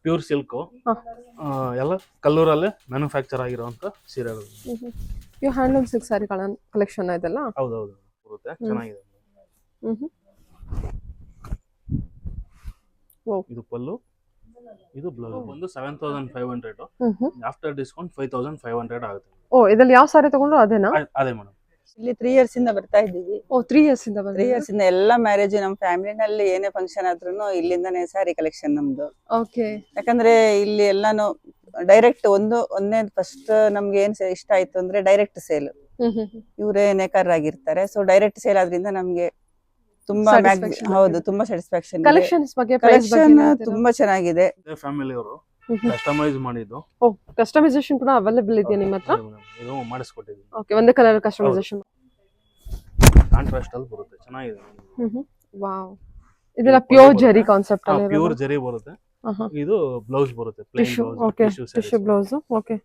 Pure silk ಹಾ. ಎಲ್ಲ ಕಲ್ಲೂರಲ್ಲೇ manufacture ಆಗಿರುವಂತ ಸೀರೆಗಳು. ಇವು ಹ್ಯಾಂಡ್ಲೂಮ್ ಸಿಲ್ಕ್ ಸ್ಯಾರಿ ಕಲೆಕ್ಷನ್ ಇದೆಲ್ಲ. ಹೌದೌದು ಬರುತ್ತೆ, ಚೆನ್ನಾಗಿದೆ. ಇದು ಪಲ್ಲು, ಇದು ಬ್ಲೌಸ್ ಬಂದು 7500. ಆಫ್ಟರ್ ಡಿಸ್ಕೌಂಟ್ 5500 ಆಗುತ್ತೆ. ಓ, ಇದ್ರಲ್ಲಿ ಯಾವ ಸಾರಿ ತಗೊಂಡ್ರು ಅದೇನಾ? ಅದೇ ಮೇಡಮ್. ಇಲ್ಲಿ 3 years ಇಂದ ಬರ್ತಾ ಇದ್ದೀವಿ. ಓ, 3 years ಇಂದ 3 years ಇಂದ ಎಲ್ಲ ಮ್ಯಾರೇಜ್ ನಮ್ಮ ಫ್ಯಾಮಿಲಿನಲ್ಲಿ ಏನೇ ಫಂಕ್ಷನ್ ಆದ್ರೂ ಇಲ್ಲಿಂದಾನೇ ಸ್ಯಾರಿ ಕಲೆಕ್ಷನ್ ನಮ್ದು. ಓಕೆ. ಯಾಕಂದ್ರೆ ಇಲ್ಲಿ ಎಲ್ಲಾನು ಡೈರೆಕ್ಟ್ ಒಂದೇ ಫಸ್ಟ್ ನಮ್ಗೆ ಏನ್ ಇಷ್ಟ ಆಯ್ತು ಅಂದ್ರೆ ಡೈರೆಕ್ಟ್ ಸೇಲ್. ಇವರೇ ನೇಕಾರ್ ಆಗಿರ್ತಾರೆ, ಸೊ ಡೈರೆಕ್ಟ್ ಸೇಲ್ ಆದ್ರಿಂದ ನಮ್ಗೆ ತುಂಬಾ ಹೌದು ತುಂಬಾ ಸ್ಯಾಟಿಸ್ಫ್ಯಾಕ್ಷನ್. ಕಲೆಕ್ಷನ್ಸ್ ಬಗ್ಗೆ ಕಲೆಕ್ಷನ್ ತುಂಬಾ ಚೆನ್ನಾಗಿದೆ. ಫ್ಯಾಮಿಲಿ ಅವರು ಕಸ್ಟಮೈಸ್ ಮಾಡಿದ್ದು. ಓ, ಕಸ್ಟಮೈಸೇಷನ್ ಕೂಡ ಅವೈಲೇಬಲ್ ಇದೆಯಾ ನಿಮ್ಮ ಹತ್ರ? ಇದು ಮಾಡಿಸ್ಕೊಟ್ಟಿದ್ದೀವಿ. ಓಕೆ, ಒಂದೇ ಕಲರ್ ಕಸ್ಟಮೈಸೇಷನ್. ಕಾಂಟ್ರಾಸ್ಟ್ ಅಲ್ಲಿ ಬರುತ್ತೆ, ಚೆನ್ನಾಗಿದೆ. ವಾವ್, ಇದೆಲ್ಲ ಪ್ಯೂರ್ ಜರಿ ಕಾನ್ಸೆಪ್ಟ್ ಅಲ್ಲಿ. ಪ್ಯೂರ್ ಜರಿ ಬರುತ್ತೆ. ಇದು ಬ್ಲೌಸ್ ಬರುತ್ತೆ, plain blouse. Okay, tissue blouse. Okay,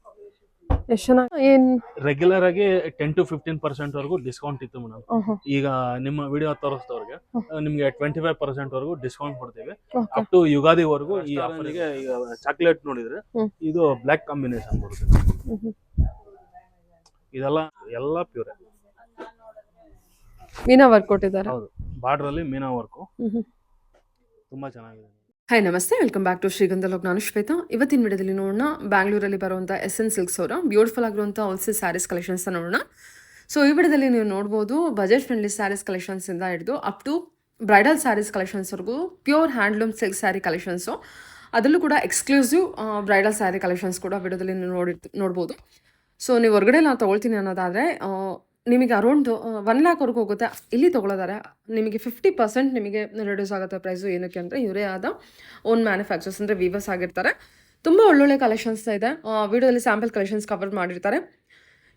ಎಷ್ಟು ಚೆನ್ನಾಗಿ. ಏನ್ ರೆಗ್ಯುಲರ್ ಆಗಿ 10 to 15% ವರೆಗೂ ಡಿಸ್ಕೌಂಟ್ ಇತ್ತು ಮೇಡಮ್. ಈಗ ನಿಮ್ಮ ವಿಡಿಯೋ ತೋರಿಸಿದವ್ರಿಗೆ ನಿಮ್ಗೆ 25% ವರೆಗೂ ಡಿಸ್ಕೌಂಟ್ ಕೊಡ್ತೀವಿ. ಅಪ್ ಟು ಯುಗಾದಿ ವರೆಗೂ ಈ ಆಫರ್ಗೆ. ಈಗ ಚಾಕ್ಲೇಟ್ ನೋಡಿದ್ರೆ ಇದು ಬ್ಲಾಕ್ ಕಾಂಬಿನೇಷನ್ ಬರುತ್ತೆ. ಇದೆಲ್ಲ ಎಲ್ಲ ಪ್ಯೂರ್ ಮೀನಾ ವರ್ಕ್ ಕೊಟ್ಟಿದ್ದಾರೆ. ಹೌದು, ಬಾರ್ಡರ್ ಅಲ್ಲಿ ಮೀನಾ ವರ್ಕ್ ತುಂಬಾ ಚೆನ್ನಾಗಿದೆ. ಹಾಯ್, ನಮಸ್ತೆ, ವೆಲ್ಕಮ್ ಬ್ಯಾಕ್ ಟು ಶ್ರೀಗಂಧ ಲೋಕ್. ನಾನು ಶ್ವೇತಾ. ಇವತ್ತಿನ ವಿಡಿಯೋದಲ್ಲಿ ನೋಡೋಣ ಬ್ಯಾಂಗ್ಳೂರಲ್ಲಿ ಬರುವಂಥ SN ಸಿಲ್ಕ್ಸ್ ಅವರ ಬ್ಯೂಟಿಫುಲ್ ಆಗಿರುವಂಥ ಹೋಲ್ಸೇಲ್ ಸ್ಯಾರೀಸ್ ಕಲೆಕ್ಷನ್ಸ್ ನೋಡೋಣ. ಸೊ ಈ ವಿಡಿಯೋದಲ್ಲಿ ನೀವು ನೋಡ್ಬೋದು ಬಜೆಟ್ ಫ್ರೆಂಡ್ಲಿ ಸ್ಯಾರೀಸ್ ಕಲೆಕ್ಷನ್ಸ್ ಇಂದ ಹಿಡಿದು ಅಪ್ ಟು ಬ್ರೈಡಲ್ ಸ್ಯಾರೀಸ್ ಕಲೆಕ್ಷನ್ಸ್ವರೆಗೂ pure handloom silk sari collections, ಅದರಲ್ಲೂ ಕೂಡ ಎಕ್ಸ್ಕ್ಲೂಸಿವ್ ಬ್ರೈಡಲ್ ಸ್ಯಾರಿ ಕಲೆಕ್ಷನ್ಸ್ ಕೂಡ ವಿಡಿಯೋದಲ್ಲಿ ನೀವು ನೋಡ್ಬೋದು. ಸೊ ನೀವು ಹೊರಗಡೆ ನಾನು ತೊಗೊಳ್ತೀನಿ ಅನ್ನೋದಾದರೆ ನಿಮಗೆ ಅರೌಂಡ್ 1 lakh ಹೋಗುತ್ತೆ. ಇಲ್ಲಿ ತೊಗೊಳ್ಳೋದಾರೆ ನಿಮಗೆ 50% ನಿಮಗೆ ರಿಡ್ಯೂಸ್ ಆಗುತ್ತೆ ಪ್ರೈಸು. ಏನಕ್ಕೆ ಅಂದರೆ ಇವರೇ ಆದ ಓನ್ ಮ್ಯಾನುಫ್ಯಾಕ್ಚರ್ಸ್ ಅಂದರೆ ವೀವರ್ಸ್ ಆಗಿರ್ತಾರೆ. ತುಂಬ ಒಳ್ಳೊಳ್ಳೆ ಕಲೆಕ್ಷನ್ಸ್ ಇದೆ. ವಿಡಿಯೋದಲ್ಲಿ ಸ್ಯಾಂಪಲ್ ಕಲೆಕ್ಷನ್ಸ್ ಕವರ್ ಮಾಡಿರ್ತಾರೆ.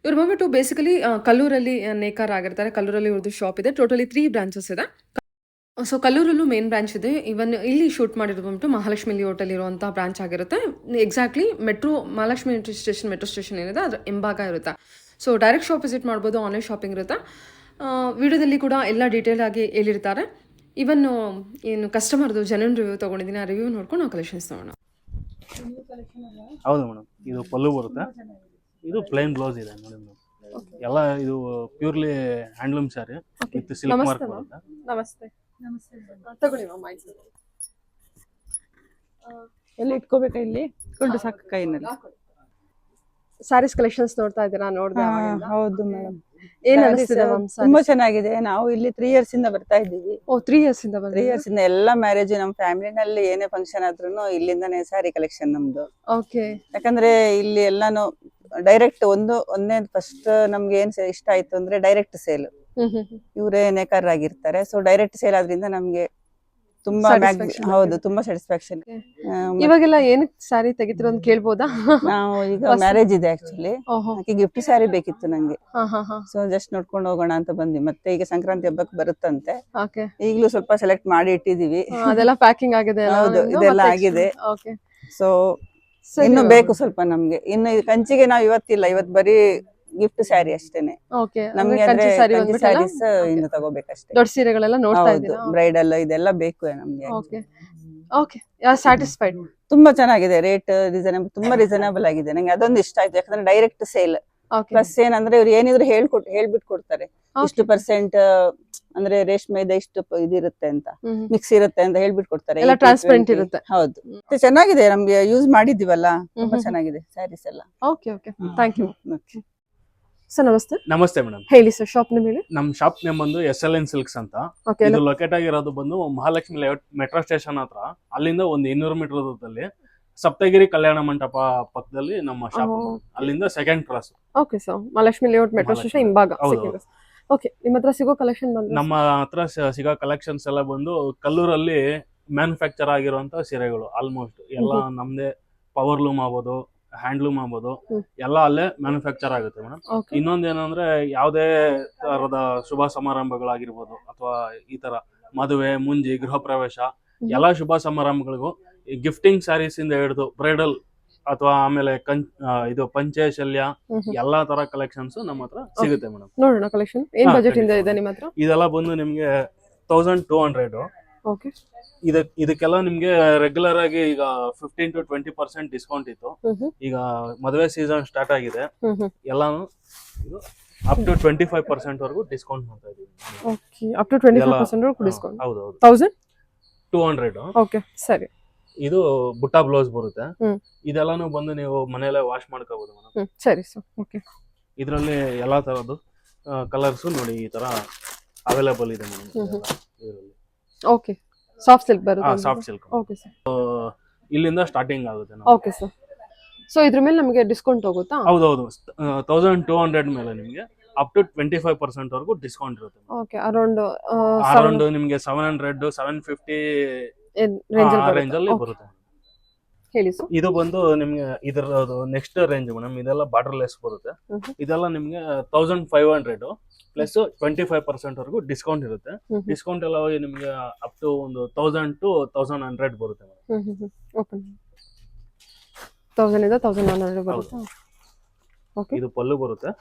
ಇವ್ರು ಬಂದ್ಬಿಟ್ಟು ಬೇಸಿಕಲಿ ಕಲ್ಲೂರಲ್ಲಿ ನೇಕಾರ್ ಆಗಿರ್ತಾರೆ. ಕಲ್ಲೂರಲ್ಲಿ ಇವ್ರದ್ದು ಶಾಪ್ ಇದೆ. ಟೋಟಲಿ 3 ಬ್ರಾಂಚಸ್ ಇದೆ. ಸೊ ಕಲ್ಲೂರಲ್ಲೂ ಮೇನ್ ಬ್ರಾಂಚ್ ಇದೆ. ಇವನ್ ಇಲ್ಲಿ ಶೂಟ್ ಮಾಡಿರೋದು ಬಂದ್ಬಿಟ್ಟು ಮಹಾಲಕ್ಷ್ಮಿ ಲೇಔಟಲ್ಲಿ ಇರುವಂಥ ಬ್ರಾಂಚ್ ಆಗಿರುತ್ತೆ. ಎಕ್ಸಾಕ್ಟ್ಲಿ ಮಹಾಲಕ್ಷ್ಮಿ ಮೆಟ್ರೋ ಸ್ಟೇಷನ್ ಏನಿದೆ ಅದ್ರ ಹಿಂಭಾಗ ಇರುತ್ತೆ. ಸೊ ಡೈರೆಕ್ಟ್ ಶಾಪ್ ವಿಸಿಟ್ ಮಾಡ್ಬೋದು, ಆನ್ಲೈನ್ ಶಾಪಿಂಗ್ ಇರುತ್ತೆ. ವಿಡಿಯೋದಲ್ಲಿ ಕೂಡ ಎಲ್ಲ ಡೀಟೇಲ್ ಆಗಿ ಹೇಳಿರ್ತಾರೆ. ಇವನ್ ಏನು ಕಸ್ಟಮರ್ದು ಜೆನ್ಯೂನ್ ರಿವ್ಯೂ ತೊಗೊಂಡಿದ್ದೀನಿ, ಆ ರಿವ್ಯೂ ನೋಡ್ಕೊಂಡು ನಾವು ಕಲೆಕ್ಷನ್ಸ್ ತೊಗೊಳ್ಳೋಣ. ಹೌದು ಮೇಡಮ್, ಇದು ಪಲ್ಲು ಬರುತ್ತೆ. ಇದು ಪ್ಲೇನ್ ಬ್ಲೌಸ್ ಇದೆ ನೋಡಿ ಮೇಡಮ್. ಎಲ್ಲ ಇದು purely handloom sari with silk mark ಬರುತ್ತೆ. ನಮಸ್ತೆ. ತಗೊಳ್ಳಿ ಮ್ಯಾಮ್, ಆಯ್ತು. ಎಲ್ಲಿ ಇಟ್ಕೋಬೇಕಾ? ಇಲ್ಲಿ ಇಟ್ಕೊಂಡು ಸಾಕು ಕೈನಲ್ಲಿ. ಸ್ಯಾರೀಸ್ ಕಲೆಕ್ಷನ್ಸ್ ನೋಡ್ತಾ ಇದ್ದೀರಾ? ನೋಡ್ದೆ. ಹೌದು ಮೇಡಮ್, ಏನ್ ಅನಿಸ್ತಿದೆ ಮ್ಯಾಮ್? ತುಂಬಾ ಚೆನ್ನಾಗಿದೆ. ನಾವು ಇಲ್ಲಿ 3 years ಇಂದ ಬರ್ತಾ ಇದ್ದೀವಿ. ಓ, 3 years ಇಂದ 3 years ಇಂದ ಎಲ್ಲ ಮ್ಯಾರೇಜ್ ನಮ್ಮ ಫ್ಯಾಮಿಲಿನಲ್ಲಿ ಏನೇ ಫಂಕ್ಷನ್ ಆದ್ರೂ ಇಲ್ಲಿಂದಾನೇ ಸ್ಯಾರಿ ಕಲೆಕ್ಷನ್ ನಮ್ದು. ಓಕೆ. ಯಾಕಂದ್ರೆ ಇಲ್ಲಿ ಎಲ್ಲಾನು ಡೈರೆಕ್ಟ್ ಒಂದೇ ಫಸ್ಟ್ ನಮ್ಗೆ ಏನ್ ಇಷ್ಟ ಆಯ್ತು ಅಂದ್ರೆ ಡೈರೆಕ್ಟ್ ಸೇಲ್. ಇವರೇ ನೇಕಾರ್ ಆಗಿರ್ತಾರೆ, ಸೊ ಡೈರೆಕ್ಟ್ ಸೇಲ್ ಆದ್ರಿಂದ ನಮ್ಗೆ ತುಂಬಾ ಹೌದು ತುಂಬಾ ಸ್ಯಾಟಿಸ್ಫ್ಯಾಕ್ಷನ್. ಇವಾಗೆಲ್ಲ ಏನಕ್ಕೆ ಸ್ಯಾರಿ ತೆಗಿತೀರ ಅಂತ ಕೇಳ್ಬೋದಾ? ನಾವು ಈಗ ಮ್ಯಾರೇಜ್ ಇದೆ ಆಕ್ಚುಲಿ, ಗಿಫ್ಟ್ ಸ್ಯಾರಿ ಬೇಕಿತ್ತು ನಂಗೆ. ಸೊ ಜಸ್ಟ್ ನೋಡ್ಕೊಂಡು ಹೋಗೋಣ ಅಂತ ಬಂದ್ವಿ. ಮತ್ತೆ ಈಗ ಸಂಕ್ರಾಂತಿ ಹಬ್ಬಕ್ಕೆ ಬರುತ್ತಂತೆ, ಈಗಲೂ ಸ್ವಲ್ಪ ಸೆಲೆಕ್ಟ್ ಮಾಡಿ ಇಟ್ಟಿದೀವಿ. ಅದೆಲ್ಲ ಪ್ಯಾಕಿಂಗ್ ಆಗಿದೆ? ಹೌದು, ಇದೆಲ್ಲ ಆಗಿದೆ. ಸೊ ಇನ್ನು ಬೇಕು ಸ್ವಲ್ಪ ನಮ್ಗೆ. ಇನ್ನು ಕಂಚಿಗೆ ನಾವು ಇವತ್ತಿಲ್ಲ, ಇವತ್ತು ಬರೀ ಗಿಫ್ಟ್ ಸ್ಯಾರಿ ಅಷ್ಟೇನೆ ನಮ್ಗೆ. ಅಂದ್ರೆ ಸ್ಯಾರೀಸ್ ಇನ್ನು ತಗೋಬೇಕಷ್ಟೇ. ದೊಡ್ಡ ಸೀರೆಗಳೆಲ್ಲ ನೋಡ್ತಾ ಇದ್ದೀರಾ? ಬ್ರೈಡಲ್ ಇದೆಲ್ಲ ಬೇಕು ನಮ್ಗೆ. Okay, satisfied. ತುಂಬಾ ಚೆನ್ನಾಗಿದೆ. ರೇಟ್ ರೀಸನಬಲ್, ತುಂಬಾ ರೀಸನಬಲ್ ಆಗಿದೆ. ನಂಗೆ ಅದೊಂದು ಇಷ್ಟ ಆಯ್ತು. ಯಾಕಂದ್ರೆ ಡೈರೆಕ್ಟ್ ಸೇಲ್ ಪ್ಲಸ್ ಏನಂದ್ರೆ ಇವ್ರು ಏನಿದ್ರು ಹೇಳ್ಬಿಟ್ಟು ಕೊಡ್ತಾರೆ. ಇಷ್ಟು % ಅಂದ್ರೆ ರೇಷ್ಮೆದ ಇಷ್ಟು ಇದಿರುತ್ತೆ ಅಂತ, ಮಿಕ್ಸ್ ಇರುತ್ತೆ ಅಂತ ಹೇಳ್ಬಿಟ್ಟು ಕೊಡ್ತಾರೆ. ಎಲ್ಲ ಟ್ರಾನ್ಸ್ಪರೆಂಟ್ ಇರುತ್ತೆ. ಹೌದು, ಮತ್ತೆ ಚೆನ್ನಾಗಿದೆ. ನಮ್ಗೆ ಯೂಸ್ ಮಾಡಿದೀವಲ್ಲ, ತುಂಬಾ ಚೆನ್ನಾಗಿದೆ ಸ್ಯಾರೀಸ್ ಎಲ್ಲ. Okay okay, thank you. Sir ನಮಸ್ತೆ. ನಮಸ್ತೆ ಮೇಡಮ್, ಹೇಳಿ ಸರ್. ಶಾಪ್ ನೇಮ್ ಹೇಳಿ. ನಮ್ ಶಾಪ್ ನೇಮ್ ಬಂದು SLN ಸಿಲ್ಕ್ಸ್ ಅಂತ. ಇದು ಲೊಕೇಟ್ ಆಗಿರೋದು ಬಂದು ಮಹಾಲಕ್ಷ್ಮಿ ಲೇಔಟ್ ಮೆಟ್ರೋ ಸ್ಟೇಷನ್ ಹತ್ರ. ಅಲ್ಲಿಂದ ಒಂದು 200 ಮೀಟರ್ ದೂರದಲ್ಲಿ ಸಪ್ತಗಿರಿ ಕಲ್ಯಾಣ ಮಂಟಪ ಪಕ್ಕದಲ್ಲಿ ನಮ್ಮ ಶಾಪ್. ಅಲ್ಲಿಂದ 2nd cross. Okay sir, Mahalakshmi layout metro station ಹಿಂಭಾಗ. ಓಕೆ, ನಿಮ್ಮ ಹತ್ರ ಸಿಗೋ ಕಲೆಕ್ಷನ್ ಬಂದು? ನಮ್ಮ ಹತ್ರ ಸಿಗೋ ಕಲೆಕ್ಷನ್ಸ್ ಎಲ್ಲ ಬಂದು ಕಲ್ಲೂರಲ್ಲಿ ಮ್ಯಾನುಫ್ಯಾಕ್ಚರ್ ಆಗಿರುವಂತ ಸೀರೆಗಳು. ಆಲ್ಮೋಸ್ಟ್ ಎಲ್ಲ ನಮ್ದೇ. ಪವರ್ ಲೂಮ್ ಆಗ್ಬೋದು, ಹ್ಯಾಂಡ್ಲೂಮ್ ಆಗ್ಬೋದು, ಎಲ್ಲ ಅಲ್ಲೇ ಮ್ಯಾನುಫ್ಯಾಕ್ಚರ್ ಆಗುತ್ತೆ ಮೇಡಮ್. ಇನ್ನೊಂದೇನಂದ್ರೆ ಯಾವ್ದೇ ತರದ ಶುಭ ಸಮಾರಂಭಗಳಾಗಿರ್ಬೋದು, ಅಥವಾ ಈ ತರ ಮದುವೆ, ಮುಂಜಿ, ಗೃಹ ಪ್ರವೇಶ, ಎಲ್ಲಾ ಶುಭ ಸಮಾರಂಭಗಳಿಗೂ ಗಿಫ್ಟಿಂಗ್ ಸ್ಯಾರೀಸ್ ಇಂದ ಹಿಡಿದು ಬ್ರೈಡಲ್ ಅಥವಾ ಆಮೇಲೆ ಇದು ಪಂಚೆ ಶಲ್ಯ ಎಲ್ಲಾ ತರ ಕಲೆಕ್ಷನ್ಸ್ ನಮ್ಮ ಹತ್ರ ಸಿಗುತ್ತೆ ಮೇಡಮ್. ನೋಡೋಣ ಕಲೆಕ್ಷನ್. ಏನ್ ಬಜೆಟ್ ಇಂದ ಇದೆ ನಿಮ್ಮ ಹತ್ರ? ಇದೆಲ್ಲ ಬಂದು ನಿಮ್ಗೆ 1200 ಓಕೆ. ಇದಕ್ಕೆಲ್ಲ ನಿಮ್ಗೆ ರೆಗ್ಯುಲರ್ ಆಗಿ ಈಗ 15 to 20% ಡಿಸ್ಕೌಂಟ್ ಇತ್ತು. ಈಗ ಮದುವೆ ಸೀಸನ್ ಸ್ಟಾರ್ಟ್ ಆಗಿದೆ, ಎಲ್ಲಾನು ಇದು ಅಪ್ ಟು 25% ವರೆಗೂ ಡಿಸ್ಕೌಂಟ್ ಮಾಡ್ತಾ ಇದೀವಿ. Okay, up to 25% discount. ಹೌದು ಹೌದು. 1200. 200. ಓಕೆ, ಸರಿ. ಇದು ಬುಟ್ಟ ಬ್ಲೌಸ್ ಬರುತ್ತೆ. ಇದೆಲ್ಲಾನು ಬಂದು ನೀವು ಮನೆಯಲ್ಲೇ ವಾಶ್ ಮಾಡ್ಕೋಬಹುದು ಮೇಡಮ್. ಸರಿ ಸರ್. ಓಕೆ. ಇದರಲ್ಲಿ ಎಲ್ಲಾ ತರದ್ದು ಕಲರ್ಸ್ ನೋಡಿ ಈ ತರ ಅವೈಲೇಬಲ್ ಇದೆ ಮೇಡಮ್ ಇದರಲ್ಲಿ. ಓಕೆ, ಸಾಫ್ಟ್ ಸಿಲ್ಕ್ ಬರುತ್ತೆ. Soft silk. Okay sir. ಇಲ್ಲಿಂದ ಸ್ಟಾರ್ಟಿಂಗ್ ಆಗುತ್ತೆ. Okay sir. ಸೊ ಇದ್ರ ಮೇಲೆ ನಮಗೆ ಡಿಸ್ಕೌಂಟ್ ಹೋಗುತ್ತಾ? ಹೌದೌದು. 1200 ಮೇಲೆ ನಿಮಗೆ ಅಪ್ ಟು 25% ವರೆಗೂ ಡಿಸ್ಕೌಂಟ್ ಇರುತ್ತೆ. ಓಕೆ, ಅರೌಂಡ್ ನಿಮಗೆ 700 750 ರೇಂಜ್ ಅಲ್ಲಿ ಬರುತ್ತೆ. ಹೇಳಿ ಸರ್. ಇದು ಬಂದು ನಿಮ್ಗೆ ಇದರದು ನೆಕ್ಸ್ಟ್ ರೇಂಜ್ ಮೇಡಮ್. ಇದೆಲ್ಲ ಬಾರ್ಡರ್ ಲೆಸ್ ಬರುತ್ತೆ. ಇದೆಲ್ಲ ನಿಮ್ಗೆ 1500 ಪ್ಲಸ್ 25% ವರೆಗೂ ಡಿಸ್ಕೌಂಟ್ ಇರುತ್ತೆ. ಡಿಸ್ಕೌಂಟ್ ಎಲ್ಲ ಹೋಗಿ ನಿಮ್ಗೆ ಅಪ್ ಟು ಒಂದು 1000 to 1100 ಬರುತ್ತೆ ಮೇಡಮ್. ಓಪನ್ 1000 ಇಂದ 1100 ಬರುತ್ತೆ. ಓಕೆ. ಇದು ಪಲ್ಲು ಬರುತ್ತೆ.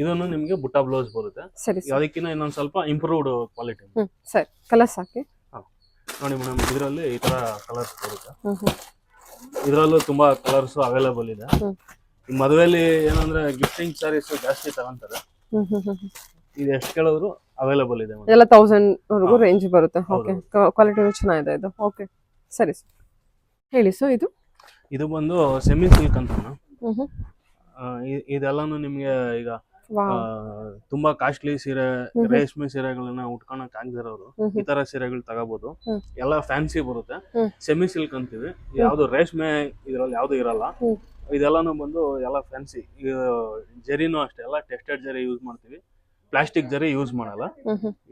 ಇದನ್ನು ನಿಮ್ಗೆ ಬುಟ್ಟ ಬ್ಲೌಸ್ ಬರುತ್ತೆ. ಸರಿ. ಅದಕ್ಕಿಂತ ಇನ್ನೊಂದ್ ಸ್ವಲ್ಪ ಇಂಪ್ರೂವ್ಡ್ ಕ್ವಾಲಿಟಿ. ಸರಿ, ಕಲರ್ಸ್ ಹಾಕಿ ನೋಡಿ ಮೇಡಮ್. ಇದರಲ್ಲಿ ಈ ತರ ಕಲರ್ಸ್ ಬರುತ್ತೆ. ಇದರಲ್ಲೂ ತುಂಬಾ ಕಲರ್ಸ್ ಅವೈಲೇಬಲ್ ಇದೆ. ಈ ಮದುವೆಲಿ ಏನಂದ್ರೆ ಗಿಫ್ಟಿಂಗ್ ಸ್ಯಾರೀಸ್ ಜಾಸ್ತಿ ತಗೊಂತಾರೆ. ಇದು ಎಷ್ಟು ಕೇಳಿದ್ರು ಅವೈಲೇಬಲ್ ಇದೆ ಎಲ್ಲ 1000 ವರೆಗೂ ರೇಂಜ್ ಬರುತ್ತೆ. ಓಕೆ, ಕ್ವಾಲಿಟಿ ಚೆನ್ನಾಗಿದೆ ಇದು. ಓಕೆ, ಸರಿ ಸರ್. ಹೇಳಿ ಸರ್. ಇದು ಬಂದು ಸೆಮಿ ಸಿಲ್ಕ್ ಅಂತ. ಇದೆಲ್ಲಾನು ನಿಮ್ಗೆ ಈಗ ತುಂಬಾ ಕಾಸ್ಟ್ಲಿ ಸೀರೆ, ರೇಷ್ಮೆ ಸೀರೆಗಳನ್ನ ಉಟ್ಕೊಳಕ್ ಆಗದಿರೋರು ಈ ತರ ಸೀರೆಗಳು ತಗೋಬಹುದು. ಎಲ್ಲ ಫ್ಯಾನ್ಸಿ ಬರುತ್ತೆ. ಸೆಮಿ ಸಿಲ್ಕ್ ಅಂತೀವಿ. ಯಾವ್ದು ರೇಷ್ಮೆ ಇದ್ರಲ್ಲಿ ಯಾವ್ದು ಇರಲ್ಲ. ಇದೆಲ್ಲಾನು ಬಂದು ಎಲ್ಲ ಫ್ಯಾನ್ಸಿ. ಜರಿನೂ ಅಷ್ಟೇ, ಎಲ್ಲ ಟೆಕ್ಸ್ಟೈಲ್ ಜರಿ ಯೂಸ್ ಮಾಡ್ತೀವಿ, ಪ್ಲಾಸ್ಟಿಕ್ ಜರಿ ಯೂಸ್ ಮಾಡಲ್ಲ.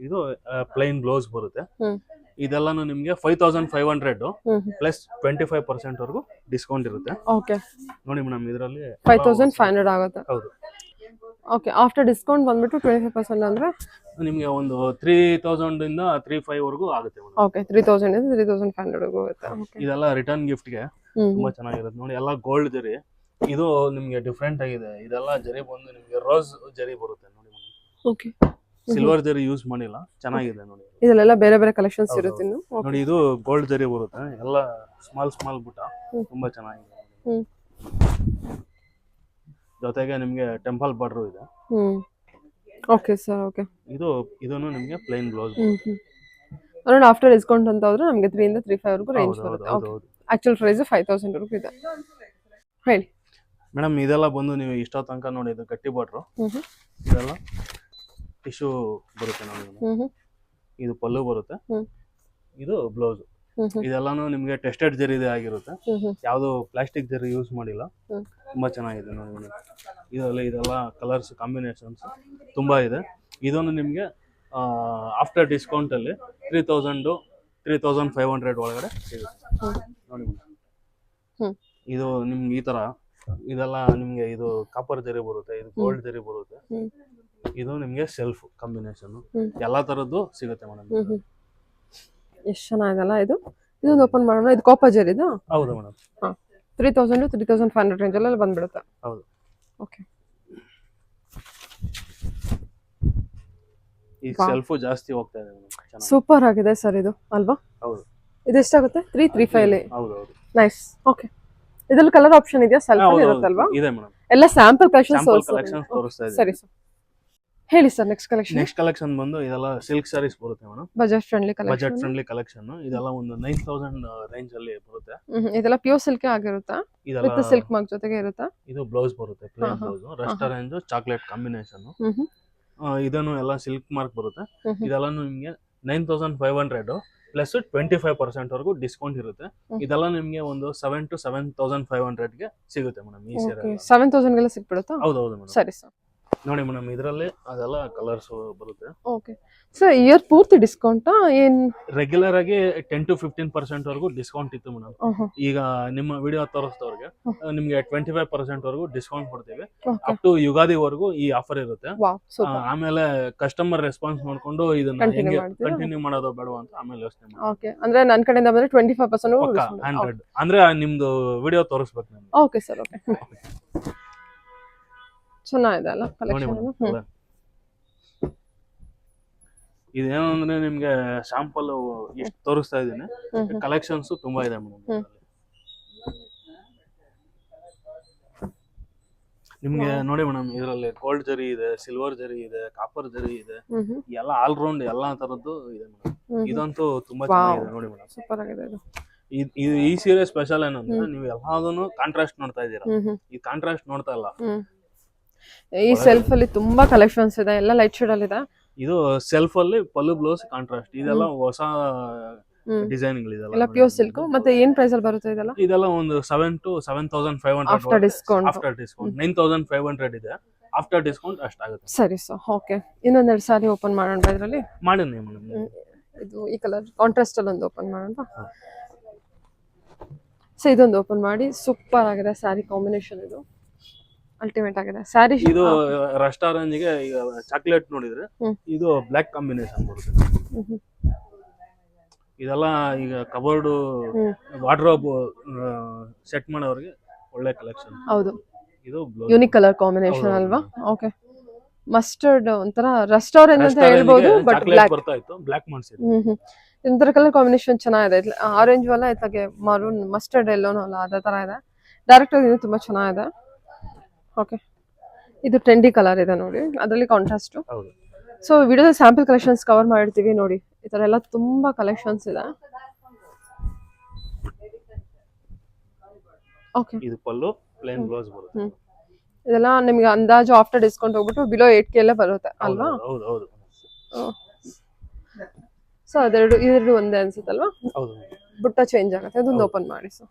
ಇದು ಪ್ಲೈನ್ ಬ್ಲೌಸ್ ಬರುತ್ತೆ. ಇದೆಲ್ಲಾನು ನಿಮ್ಗೆ 5500 ಪ್ಲಸ್ 25% ವರೆಗೂ ಡಿಸ್ಕೌಂಟ್ ಇರುತ್ತೆ. ಓಕೆ, ನೋಡಿ ಮೇಡಮ್. ಇದರಲ್ಲಿ 5500 ಆಗುತ್ತೆ. ಹೌದು. ಓಕೆ, ಆಫ್ಟರ್ ಡಿಸ್ಕೌಂಟ್ ಬಂದ್ಬಿಟ್ಟು 25% ಅಂದ್ರೆ ನಿಮ್ಗೆ ಒಂದು 3000 ಇಂದ 3500 ವರೆಗೂ ಆಗುತ್ತೆ ಮೇಡಮ್. ಓಕೆ, 3000 ಇಂದ 3500 ವರೆಗೂ ಆಗುತ್ತೆ. ಇದೆಲ್ಲ ರಿಟರ್ನ್ ಗಿಫ್ಟ್ ಗೆ ತುಂಬಾ ಚೆನ್ನಾಗಿರುತ್ತೆ ನೋಡಿ. ಎಲ್ಲ ಗೋಲ್ಡ್ ಜರಿ. ಇದು ನಿಮ್ಗೆ ಡಿಫ್ರೆಂಟ್ ಆಗಿದೆ. ಇದೆಲ್ಲ ಜರಿ ಬಂದು ನಿಮ್ಗೆ ರೋಸ್ ಜರಿ ಬರುತ್ತೆ ನೋಡಿ ಮೇಡಮ್. ಓಕೆ, ಸಿಲ್ವರ್ ಜರಿ ಯೂಸ್ ಮಾಡಿಲ್ಲ, ಚೆನ್ನಾಗಿದೆ ನೋಡಿ. ಇದೆಲ್ಲ ಬೇರೆ ಬೇರೆ ಕಲೆಕ್ಷನ್ಸ್ ಇರುತ್ತೆ ಇನ್ನು. ನೋಡಿ ಇದು ಗೋಲ್ಡ್ ಜರಿ ಬರುತ್ತೆ. ಎಲ್ಲ ಸ್ಮಾಲ್ ಬುಟ್ಟ, ತುಂಬಾ ಚೆನ್ನಾಗಿದೆ. ಜೊತೆಗೆ ನಿಮ್ಗೆ ಟೆಂಪಲ್ ಬಾರ್ಡರ್ ಇದೆ. Okay sir. ಓಕೆ, ಇದನ್ನು ನಿಮ್ಗೆ plain blouse. Around after discount ಅಂತ ಹೋದ್ರೆ ನಮಗೆ 3 ಇಂದ 35 ವರೆಗೂ ರೇಂಜ್ ಬರುತ್ತೆ. ಆಕ್ಚುಯಲ್ ಪ್ರೈಸ್ 5000 ವರೆಗೂ ಇದೆ. ಹೇಳಿ ಮೇಡಮ್. ಇದೆಲ್ಲ ಬಂದು ನೀವು ಇಷ್ಟೋ ತನಕ ನೋಡಿ, ಇದು ಗಟ್ಟಿ ಬಾರ್ಡರ್. ಇದೆಲ್ಲ ಟಿಶ್ಯೂ ಬರುತ್ತೆ ನೋಡಿ. ಇದು ಪಲ್ಲು ಬರುತ್ತೆ. ಇದು ಬ್ಲೌಸ್. ಇದೆಲ್ಲಾನು ನಿಮ್ಗೆ ಟೆಸ್ಟೆಡ್ ಜರಿ ಆಗಿರುತ್ತೆ. ಯಾವ್ದು ಪ್ಲಾಸ್ಟಿಕ್ ಜರಿ ಯೂಸ್ ಮಾಡಿಲ್ಲ. ತುಂಬಾ ಚೆನ್ನಾಗಿದೆ ನೋಡಿ. ಇದರಲ್ಲಿ ಇದೆಲ್ಲ ಕಲರ್ಸ್ ಕಾಂಬಿನೇಷನ್ಸ್ ತುಂಬಾ ಇದೆ. ಇದನ್ನು ನಿಮ್ಗೆ ಆಫ್ಟರ್ ಡಿಸ್ಕೌಂಟ್ ಅಲ್ಲಿ 3000 3500 ಒಳಗಡೆ ಸಿಗುತ್ತೆ ನೋಡಿ. ಇದು ನಿಮ್ಗೆ ಈ ತರ ಇದೆಲ್ಲ ನಿಮ್ಗೆ ಇದು ಕಾಪರ್ ಜರಿ ಬರುತ್ತೆ. ಇದು ಗೋಲ್ಡ್ ಜರಿ ಬರುತ್ತೆ. ಇದು ನಿಮ್ಗೆ ಸೆಲ್ಫ್ ಕಾಂಬಿನೇಷನ್ ಎಲ್ಲಾ ತರದ್ದು ಸಿಗುತ್ತೆ ಮೇಡಮ್. ಎಷ್ಟು ಚೆನ್ನಾಗಿದೆಲ್ಲ ಇದು. ಇದೊಂದು ಓಪನ್ ಮಾಡೋಣ. ಇದು ಕಾಪರ್ ಜರಿ ಇದು. ಹೌದು ಮೇಡಮ್. 3000 to 3500 ರೇಂಜ್ ಅಲ್ಲಿ ಬಂದ್ಬಿಡುತ್ತೆ. ಹೌದು. ಓಕೆ, ಈ ಸೆಲ್ಫ್ ಜಾಸ್ತಿ ಹೋಗ್ತಾ ಇದೆ ಮೇಡಮ್. ಸೂಪರ್ ಆಗಿದೆ ಸರ್ ಇದು ಅಲ್ವಾ? ಹೌದು. ಇದು ಎಷ್ಟಾಗುತ್ತೆ? 335 ಅಲ್ಲಿ. ಹೌದು ಹೌದು. ನೈಸ್. ಓಕೆ, ಇದರಲ್ಲಿ ಕಲರ್ ಆಪ್ಷನ್ ಇದೆಯಾ? ಸೆಲ್ಫ್ ಅಲ್ಲಿ ಇರುತ್ತಲ್ವಾ? ಇದೆ ಮೇಡಮ್. ಎಲ್ಲ ಸ್ಯಾಂಪಲ್ ಕಲೆಕ್ಷನ್ಸ್ ತೋರಿಸ್ತಾ ಇದೆ. ಸರಿ ಸರ್, ಹೇಳಿ ಸರ್. ನೆಕ್ಸ್ಟ್ ಕಲೆಕ್ಷನ್ ಬಂದು ಇದೆಲ್ಲ ಸಿಲ್ಕ್ ಸ್ಯಾರೀಸ್ ಬರುತ್ತೆ ಮೇಡಮ್. Budget friendly collection. ಇದೆಲ್ಲ ಒಂದು 9000 ರೇಂಜ್ ಅಲ್ಲಿ ಬರುತ್ತೆ. ಇದೆಲ್ಲ ಪ್ಯೂರ್ ಸಿಲ್ಕ್ ಆಗಿರುತ್ತಾ? ವಿತ್ ಸಿಲ್ಕ್ ಮಾರ್ಕ್ ಜೊತೆಗೆ ಇರುತ್ತಾ? ಇದು ಬ್ಲೌಸ್ ಬರುತ್ತೆ, plain blouse, rust range chocolate combination. ಇದನ್ನು ಎಲ್ಲ ಸಿಲ್ಕ್ ಮಾರ್ಕ್ ಬರುತ್ತೆ. ಇದೆಲ್ಲ ನಿಮ್ಗೆ 9500 ಪ್ಲಸ್ 25% ವರೆಗೂ ಡಿಸ್ಕೌಂಟ್ ಇರುತ್ತೆ. ಇದೆಲ್ಲ ನಿಮ್ಗೆ ಒಂದು 7 to 7500 ಗೆ ಸಿಗುತ್ತೆ ಮೇಡಮ್. ಈ ಸೀರೆ 7000 ಗೆಲ್ಲ ಸಿಕ್ಬಿಡುತ್ತಾ? ಹೌದೌದು ಮೇಡಮ್. ಸರಿ ಸರ್. ನೋಡಿ ಮೇಡಮ್, ಇದರಲ್ಲಿ ಅದೆಲ್ಲ ಕಲರ್ಸ್ ಬರುತ್ತೆ. ಓಕೆ ಸರ್, ಇಯರ್ ಪೂರ್ತಿ ಡಿಸ್ಕೌಂಟಾ ಏನ್? ರೆಗ್ಯುಲರ್ ಆಗಿ 10 to 15% ವರೆಗೂ ಡಿಸ್ಕೌಂಟ್ ಇತ್ತು ಮೇಡಮ್. ಈಗ ನಿಮ್ಮ ವಿಡಿಯೋ ತೋರಿಸಿದವ್ರಿಗೆ ನಿಮ್ಗೆ 25% ವರೆಗೂ ಡಿಸ್ಕೌಂಟ್ ಕೊಡ್ತೀವಿ. ಅಪ್ ಟು ಯುಗಾದಿವರೆಗೂ ಈ ಆಫರ್ ಇರುತ್ತೆ. ಆಮೇಲೆ ಕಸ್ಟಮರ್ ರೆಸ್ಪಾನ್ಸ್ ಮಾಡ್ಕೊಂಡು ಇದನ್ನ ಹೆಂಗೆ ಕಂಟಿನ್ಯೂ ಮಾಡೋದು ಬೇಡವಾ ಅಂತ ಆಮೇಲೆ ಯೋಚನೆ ಮಾಡಿ. ಓಕೆ, ಅಂದ್ರೆ ನನ್ನ ಕಡೆಯಿಂದ ಬಂದ್ರೆ 25% 100 ಅಂದ್ರೆ ನಿಮ್ದು ವಿಡಿಯೋ ತೋರಿಸ್ಬೇಕು ನಾನು. Okay sir. ಓಕೆ, ಚೆನ್ನಾಗಿದೆ ಅಲ್ಲ ಕಲೆಕ್ಷನ್. ಇದೇನು ಅಂದ್ರೆ ನಿಮ್ಗೆ ಶಾಂಪಲ್ ಎಷ್ಟು ತೋರಿಸ್ತಾ ಇದೀನಿ, ಕಲೆಕ್ಷನ್ಸ್ ತುಂಬಾ ಇದೆ ಮೇಡಮ್. ನಿಮ್ಗೆ ನೋಡಿ ಮೇಡಮ್, ಇದರಲ್ಲಿ ಗೋಲ್ಡ್ ಜರಿ ಇದೆ, ಸಿಲ್ವರ್ ಜರಿ ಇದೆ, ಕಾಪರ್ ಜರಿ ಇದೆ, ಎಲ್ಲ ಆಲ್ ರೌಂಡ್ ಎಲ್ಲಾ ತರದ್ದು ಇದೆ ಮೇಡಮ್. ಇದಂತೂ ತುಂಬಾ ಚೆನ್ನಾಗಿದೆ ನೋಡಿ ಮೇಡಮ್. ಸೂಪರ್ ಆಗಿದೆ ಇದು. ಈ ಸೀರೆ ಸ್ಪೆಷಲ್ ಏನಂದ್ರೆ ನೀವು ಎಲ್ಲಾದನ್ನು ಕಾಂಟ್ರಾಸ್ಟ್ ನೋಡ್ತಾ ಇದ್ದೀರಾ, ಈ ಕಾಂಟ್ರಾಸ್ಟ್ ನೋಡ್ತಾ ಇಲ್ಲ. ಈ ಸೆಲ್ಫ್ ಅಲ್ಲಿ ತುಂಬಾ ಕಲೆಕ್ಷನ್ಸ್ ಇದೆ, ಎಲ್ಲ ಲೈಟ್ ಶೇಡ್ ಅಲ್ಲಿ ಇದೆ. ಇದು ಸೆಲ್ಫ್ ಅಲ್ಲಿ ಪಲ್ಲು ಬ್ಲೌಸ್ ಕಾಂಟ್ರಾಸ್ಟ್, ಇದೆಲ್ಲ ಹೊಸ ಡಿಸೈನ್ ಎಲ್ಲ ಪ್ಯೂರ್ ಸಿಲ್ಕ್. ಮತ್ತೆ ಏನ್ ಪ್ರೈಸ್ ಅಲ್ಲಿ ಬರುತ್ತೆ ಇದೆಲ್ಲ? ಇದೆಲ್ಲ ಒಂದು 7 to 7,500 after discount. After discount 9,500 ಇದೆ. ಆಫ್ಟರ್ ಡಿಸ್ಕೌಂಟ್ ಅಷ್ಟಾಗುತ್ತೆ. ಸರಿ ಸರ್, ಓಕೆ. ಇನ್ನೊಂದೆರಡು ಸಾರಿ ಓಪನ್ ಮಾಡೋಣ ಇದರಲ್ಲಿ. ಮಾಡಿ ಮೇಡಮ್. ಇದು ಈ ಕಲರ್ ಕಾಂಟ್ರಾಸ್ಟ್ ಅಲ್ಲಿ ಒಂದು ಓಪನ್ ಮಾಡೋಣ. ಸೊ ಇದೊಂದು ಓಪನ್ ಮಾಡಿ. ಸೂಪರ್ ಆಗಿದೆ ಸ್ಯಾರಿ ಕಾಂಬಿನೇಷನ್, ಇದು ಅಲ್ಟಿಮೇಟ್ ಆಗಿದೆ ಸ್ಯಾರಿ. ಇದು ರಸ್ಟ್ ಆರೆಂಜ್ ಗೆ ಈಗ ಚಾಕ್ಲೇಟ್ ನೋಡಿದ್ರೆ ಇದು ಬ್ಲಾಕ್ ಕಾಂಬಿನೇಷನ್ ಬರುತ್ತೆ. ಇದೆಲ್ಲ ಈಗ ಕಬೋರ್ಡ್ ವಾರ್ಡ್ರೋಬ್ ಸೆಟ್ ಮಾಡೋರಿಗೆ ಒಳ್ಳೆ ಕಲೆಕ್ಷನ್. ಹೌದು, ಇದು ಯೂನಿಕ್ ಕಲರ್ ಕಾಂಬಿನೇಷನ್ ಅಲ್ವಾ? ಓಕೆ. ಮಸ್ಟರ್ಡ್ ಒಂಥರ ರೆಸ್ಟೋರೆಂಟ್ ಅಂತ ಹೇಳ್ಬೋದು, ಬಟ್ ಬ್ಲಾಕ್ ಬರ್ತಾ ಇತ್ತು, ಬ್ಲಾಕ್ ಮಾಡ್ಸಿದ್ರು. ಇಂತರ ಕಲರ್ ಕಾಂಬಿನೇಷನ್ ಚೆನ್ನಾಗಿದೆ. ಆರೆಂಜ್ ಅಲ್ಲ, ಇತ್ತಾಗೆ ಮರೂನ್ ಮಸ್ಟರ್ಡ್ ಎಲ್ಲೋನು ಅಲ್ಲ, ಅದೇ ತರ ಇದೆ. ಡೈರೆಕ್ಟ್ ಆಗಿ ತುಂಬಾ ಚೆನ್ನಾಗಿದೆ. ಓಕೆ, ಇದು ಟ್ರೆಂಡಿ ಕಲರ್ ಇದೆ ನೋಡಿ, ಅದರಲ್ಲಿ ಕಾಂಟ್ರಾಸ್ಟ್. ಸೊ ವಿಡಿಯೋದ ಸ್ಯಾಂಪಲ್ ಕಲೆಕ್ಷನ್ಸ್ ಕವರ್ ಮಾಡಿರ್ತೀವಿ ನೋಡಿ. ಈ ತರ ಎಲ್ಲ ತುಂಬಾ ಕಲೆಕ್ಷನ್ಸ್ ಇದೆ. ಓಕೆ, ಇದು ಪಲ್ಲು ಪ್ಲೇನ್ ಬ್ಲೌಸ್ ಬರುತ್ತೆ. ಇದೆಲ್ಲ ನಿಮಗೆ ಅಂದಾಜು ಆಫ್ಟರ್ ಡಿಸ್ಕೌಂಟ್ ಹೋಗ್ಬಿಟ್ಟು ಬಿಲೋ 8K ಎಲ್ಲ ಬರುತ್ತೆ ಅಲ್ವಾ? ಹೌದು ಹೌದು. ಸೊ ಇದೆರಡು ಒಂದೇ ಅನ್ಸುತ್ತಲ್ವಾ? ಹೌದು. ಬುಟ್ಟ ಚೇಂಜ್ ಆಗುತ್ತೆ. ಅದೊಂದು ಓಪನ್ ಮಾಡಿ. ಸೊ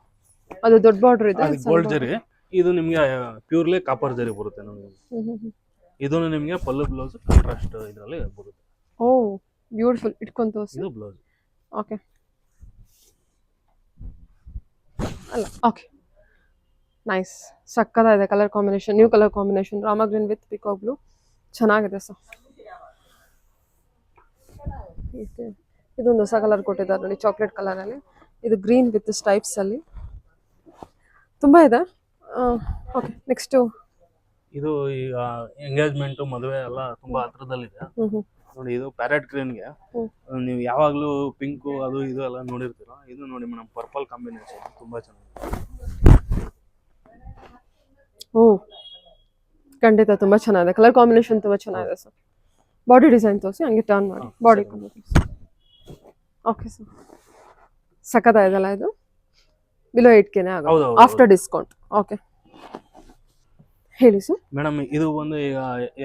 ಅದು ದೊಡ್ಡ ಬಾರ್ಡರ್ ಇದೆ, ಗೋಲ್ಡ್ ಜರಿ. ಇದು ನಿಮ್ಗೆ ಪ್ಯೂರ್ಲಿ ಕಾಪರ್ ಜರಿ ಬರುತ್ತೆ ನೋಡಿ. ಇದನ್ನು ನಿಮ್ಗೆ ಪಲ್ಲು ಬ್ಲೌಸ್ ಕಾಂಟ್ರಾಸ್ಟ್ ಇದರಲ್ಲಿ ಬರುತ್ತೆ. ಓ ಬ್ಯೂಟಿಫುಲ್. ಇಟ್ಕೊಂತ ತೋರಿಸಿ. ಇದು ಬ್ಲೌಸ್. ಓಕೆ ಅಲ್ಲ, ಓಕೆ ನೈಸ್. ಸಕ್ಕತ್ತಾಗಿದೆ colour combination, new colour combination, Rama green with peacock blue. ಚೆನ್ನಾಗಿದೆ ಸರ್. ಇದೊಂದು ಹೊಸ ಕಲರ್ ಕೊಟ್ಟಿದ್ದಾರೆ ನೋಡಿ, ಚಾಕ್ಲೇಟ್ ಕಲರ್ ಅಲ್ಲಿ. ಇದು ಗ್ರೀನ್ ವಿತ್ ಸ್ಟೈಪ್ಸ್ ಅಲ್ಲಿ ತುಂಬಾ ಇದೆ. ಓಕೆ, ನೆಕ್ಸ್ಟ್ ಇದು ಈಗ ಎಂಗೇಜ್ಮೆಂಟ್ ಮದುವೆ ಎಲ್ಲ ತುಂಬಾ ಹತ್ರದಲ್ಲಿದೆ ನೋಡಿ. ಇದು ಪ್ಯಾರೆಟ್ ಗ್ರೀನ್ಗೆ ನೀವು ಯಾವಾಗ್ಲೂ ಪಿಂಕ್ ಅದು ಇದು ಎಲ್ಲ ನೋಡಿರ್ತೀರ. ಇದು ನೋಡಿ ಮೇಡಮ್, ಪರ್ಪಲ್ ಕಾಂಬಿನೇಷನ್ ತುಂಬಾ ಚೆನ್ನಾಗಿದೆ. ಓ ಖಂಡಿತ ತುಂಬಾ ಚೆನ್ನಾಗಿದೆ, ಕಲರ್ ಕಾಂಬಿನೇಷನ್ ತುಂಬಾ ಚೆನ್ನಾಗಿದೆ ಸರ್. ಬಾಡಿ ಡಿಸೈನ್ ತೋರಿಸಿ, ಹಂಗೆ ಟರ್ನ್ ಮಾಡಿ ಬಾಡಿ ತೋರಿಸಿ. ಓಕೆ ಸರ್, ಸಖತ್ತಾಗಿದೆಲ್ಲ ಇದು. ಬಿಲೋ 8K ಆಗುತ್ತೆ ಆಫ್ಟರ್ ಡಿಸ್ಕೌಂಟ್. ಓಕೆ ಹೇಳಿ ಸರ್. ಮೇಡಮ್ ಇದು ಬಂದು ಈಗ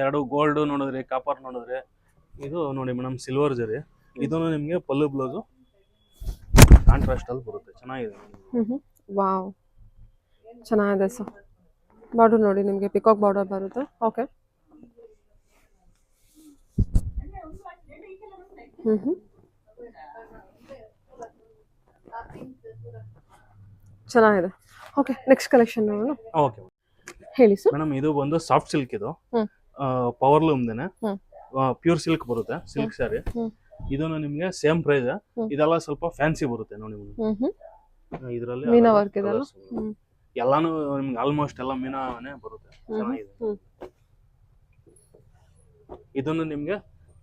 ಎರಡು ಗೋಲ್ಡ್ ನೋಡಿದ್ರೆ, ಕಾಪರ್ ನೋಡಿದ್ರೆ, ಇದು ನೋಡಿ ಮೇಡಮ್ ಸಿಲ್ವರ್ ಜರಿ. ಇದನ್ನು ನಿಮಗೆ ಪಲ್ಲು ಬ್ಲೌಸು ಕಾಂಟ್ರಾಸ್ಟ್ ಅಲ್ಲಿ ಬರುತ್ತೆ. ಚೆನ್ನಾಗಿದೆ. ವಾವ್, ಚೆನ್ನಾಗಿದೆ ಸರ್. ಬಾರ್ಡರ್ ನೋಡಿ, ನಿಮಗೆ ಪಿಕಾಕ್ ಬಾರ್ಡರ್ ಬರುತ್ತೆ. ಓಕೆ ಚೆನ್ನಾಗಿದೆ. ಓಕೆ, ನೆಕ್ಸ್ಟ್ ಕಲೆಕ್ಷನ್ ನೋಡೋಣ. ಓಕೆ ಹೇಳಿ ಸರ್. ಮೇಡಮ್ ಇದು ಬಂದು ಸಾಫ್ಟ್ ಸಿಲ್ಕ್. ಇದು ಪವರ್ ಲೂಮ್ದೇನೆ ಪ್ಯೂರ್ ಸಿಲ್ಕ್ ಬರುತ್ತೆ, ಸಿಲ್ಕ್ ಸ್ಯಾರಿ. ಇದನ್ನು ನಿಮ್ಗೆ ಸೇಮ್ ಪ್ರೈಸ್. ಇದೆಲ್ಲ ಸ್ವಲ್ಪ ಫ್ಯಾನ್ಸಿ ಬರುತ್ತೆ ನೋಡಿ. ಇದರಲ್ಲಿ ಮೀನಾ ವರ್ಕ್ ಇದೆಲ್ಲ ಎಲ್ಲಾನು ನಿಮ್ಗೆ ಆಲ್ಮೋಸ್ಟ್ ಎಲ್ಲ ಮೀನಾನೇ ಬರುತ್ತೆ. ಚೆನ್ನಾಗಿದೆ. ಇದನ್ನು ನಿಮ್ಗೆ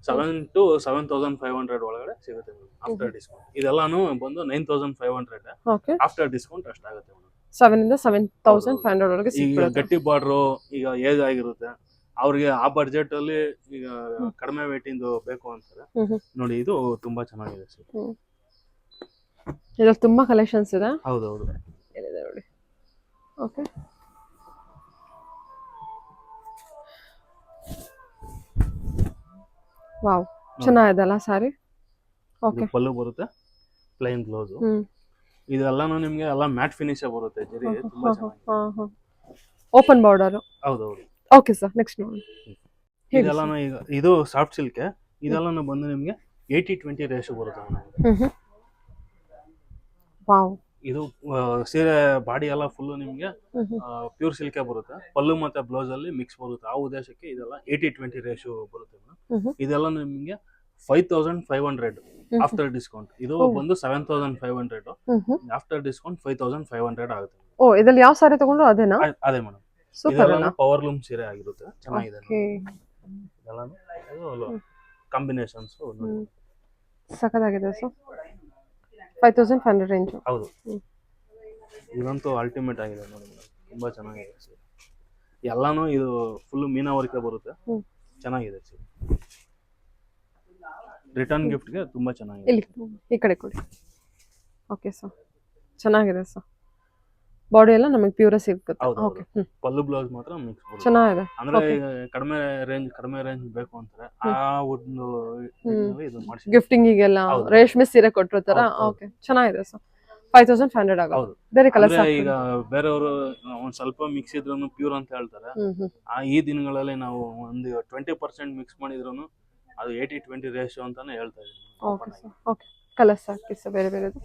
7 to 7,500 ಒಳಗಡೆ ಸಿಗುತ್ತೆ ಆಫ್ಟರ್ ಡಿಸ್ಕೌಂಟ್. ಇದೆಲ್ಲಾನು ಬಂದು 9,500 ಆಫ್ಟರ್ ಡಿಸ್ಕೌಂಟ್ ಅಷ್ಟಾಗುತ್ತೆ. 7 ಇಂದ 7,500 ವರೆಗೆ ಈಗ ಗಟ್ಟಿ ಬಾರ್ಡ್ರು, ಈಗ ಏಜ್ ಆಗಿರುತ್ತೆ ಅವ್ರಿಗೆ, ಆ ಬಡ್ಜೆಟ್ ಅಲ್ಲಿ ಈಗ ಕಡಿಮೆ ವೇಟ್ ಇಂದು ಬೇಕು ಅಂತಾರೆ ನೋಡಿ. ಇದು ತುಂಬಾ ಚೆನ್ನಾಗಿದೆ ಸರ್. ಇದ್ರಲ್ಲಿ ತುಂಬಾ ಕಲೆಕ್ಷನ್ಸ್ ಇದೆ. ಹೌದೌದು, ಏನಿದೆ ನೋಡಿ. ಓಕೆ, ವಾವ್, ಚೆನ್ನಾಗಿದೆ ಅಲ್ಲ ಸಾರಿ. ಓಕೆ, ಪಲ್ಲು ಬರುತ್ತೆ, ಪ್ಲೈನ್ ಬ್ಲೌಸ್. ಇದೆಲ್ಲಾನು ನಿಮ್ಗೆ ಎಲ್ಲ ಮ್ಯಾಟ್ ಫಿನಿಶ್ ಬರುತ್ತೆ ಜರಿ. ತುಂಬಾ ಚೆನ್ನಾಗಿದೆ. Open border. ಹೌದೌದು. ಓಕೆ ಸರ್, ನೆಕ್ಸ್ಟ್ ನೋಡಿ. ಇದೆಲ್ಲಾನು ಈಗ ಇದು ಸಾಫ್ಟ್ ಸಿಲ್ಕ್. ಇದೆಲ್ಲಾನು ಬಂದು ನಿಮ್ಗೆ 80-20 ರೇಷಿಯೋ ಬರುತ್ತೆ. ವಾವ್, ಇದು ಸೀರೆ ಬಾಡಿ ಎಲ್ಲ ಫುಲ್ ನಿಮ್ಗೆ ಪ್ಯೂರ್ ಸಿಲ್ಕ್ ಬರುತ್ತೆ. ಪಲ್ಲು ಮತ್ತೆ ಬ್ಲೌಸ್ ಅಲ್ಲಿ ಮಿಕ್ಸ್ ಬರುತ್ತೆ. ಆ ಉದ್ದೇಶಕ್ಕೆ ಇದೆಲ್ಲ 80-20 ರೇಷಿಯೋ ಬರುತ್ತೆ. ಇದೆಲ್ಲ ನಿಮ್ಗೆ 5,500 ಆಫ್ಟರ್ ಡಿಸ್ಕೌಂಟ್. ಇದು ಬಂದು 7,500 ಆಫ್ಟರ್ ಡಿಸ್ಕೌಂಟ್ 5,500 ಆಗುತ್ತೆ. ಓ, ಇದ್ರಲ್ಲಿ ಯಾವ ಸಾರಿ ತಗೊಂಡ್ರು ಅದೇನಾ? ಅದೇ ಮೇಡಮ್. ಇದೆಲ್ಲ ಪವರ್ ಲೂಮ್ ಸೀರೆ ಆಗಿರುತ್ತೆ. ಚೆನ್ನಾಗಿದೆ. ಕಾಂಬಿನೇಷನ್ಸ್. ಸಖತ್ತಾಗಿದೆ ಸರ್. 5500 ರೇಂಜ್. ಹೌದು, ಇದಂತೂ ಅಲ್ಟಿಮೇಟ್ ಆಗಿದೆ ನೋಡಿ, ತುಂಬಾ ಚೆನ್ನಾಗಿದೆ ಸೀರೆ. ಎಲ್ಲಾನು ಇದು ಫುಲ್ ಮೀನಾವರಿಕೆ ಬರುತ್ತೆ, ಚೆನ್ನಾಗಿದೆ ಸೀರೆ. ರಿಟರ್ನ್ ಗಿಫ್ಟ್ಗೆ ತುಂಬಾ ಚೆನ್ನಾಗಿದೆ. ಇಲ್ಲಿ ಈ ಕಡೆ ಕೊಡಿ. ಓಕೆ ಸರ್, ಚೆನ್ನಾಗಿದೆ ಸರ್. ಬಾಡಿ ಎಲ್ಲ ನಮಗೆ ಪ್ಯೂರ್ ಸಿಗುತ್ತೆ. ಹೌದು, ಓಕೆ. ಪಲ್ಲು ಬ್ಲೌಸ್ ಮಾತ್ರ ಮಿಕ್ಸ್ ಬರುತ್ತೆ. ಚೆನ್ನಾಗಿದೆ. ಅಂದ್ರೆ ಈಗ ಕಡಿಮೆ ರೇಂಜ್ ಬೇಕು ಅಂತಾರೆ, ಆ ಒಂದು ಇದು ಮಾಡಿಸಿ ಗಿಫ್ಟಿಂಗಿಗೆಲ್ಲ ರೇಷ್ಮೆ ಸೀರೆ ಕೊಟ್ಟಿರ್ತಾರ. ಓಕೆ, ಚೆನ್ನಾಗಿದೆ ಸರ್. 5500 ಆಗುತ್ತೆ. ಹೌದು. ಬೇರೆ ಕಲರ್ಸ್ ಈಗ ಬೇರೆಯವರು ಒಂದ್ ಸ್ವಲ್ಪ ಮಿಕ್ಸ್ ಇದ್ರೂ ಪ್ಯೂರ್ ಅಂತ ಹೇಳ್ತಾರೆ. ಈ ದಿನಗಳಲ್ಲಿ ನಾವು ಒಂದು 20% ಮಿಕ್ಸ್ ಮಾಡಿದ್ರು ಅದು 80-20 ರೇಷಿಯೋ ಅಂತಾನೆ ಹೇಳ್ತಾ ಇದೀನಿ. Okay sir. ಓಕೆ, ಕಲರ್ಸ್ ಹಾಕಿ ಸರ್ ಬೇರೆ ಬೇರೆದು.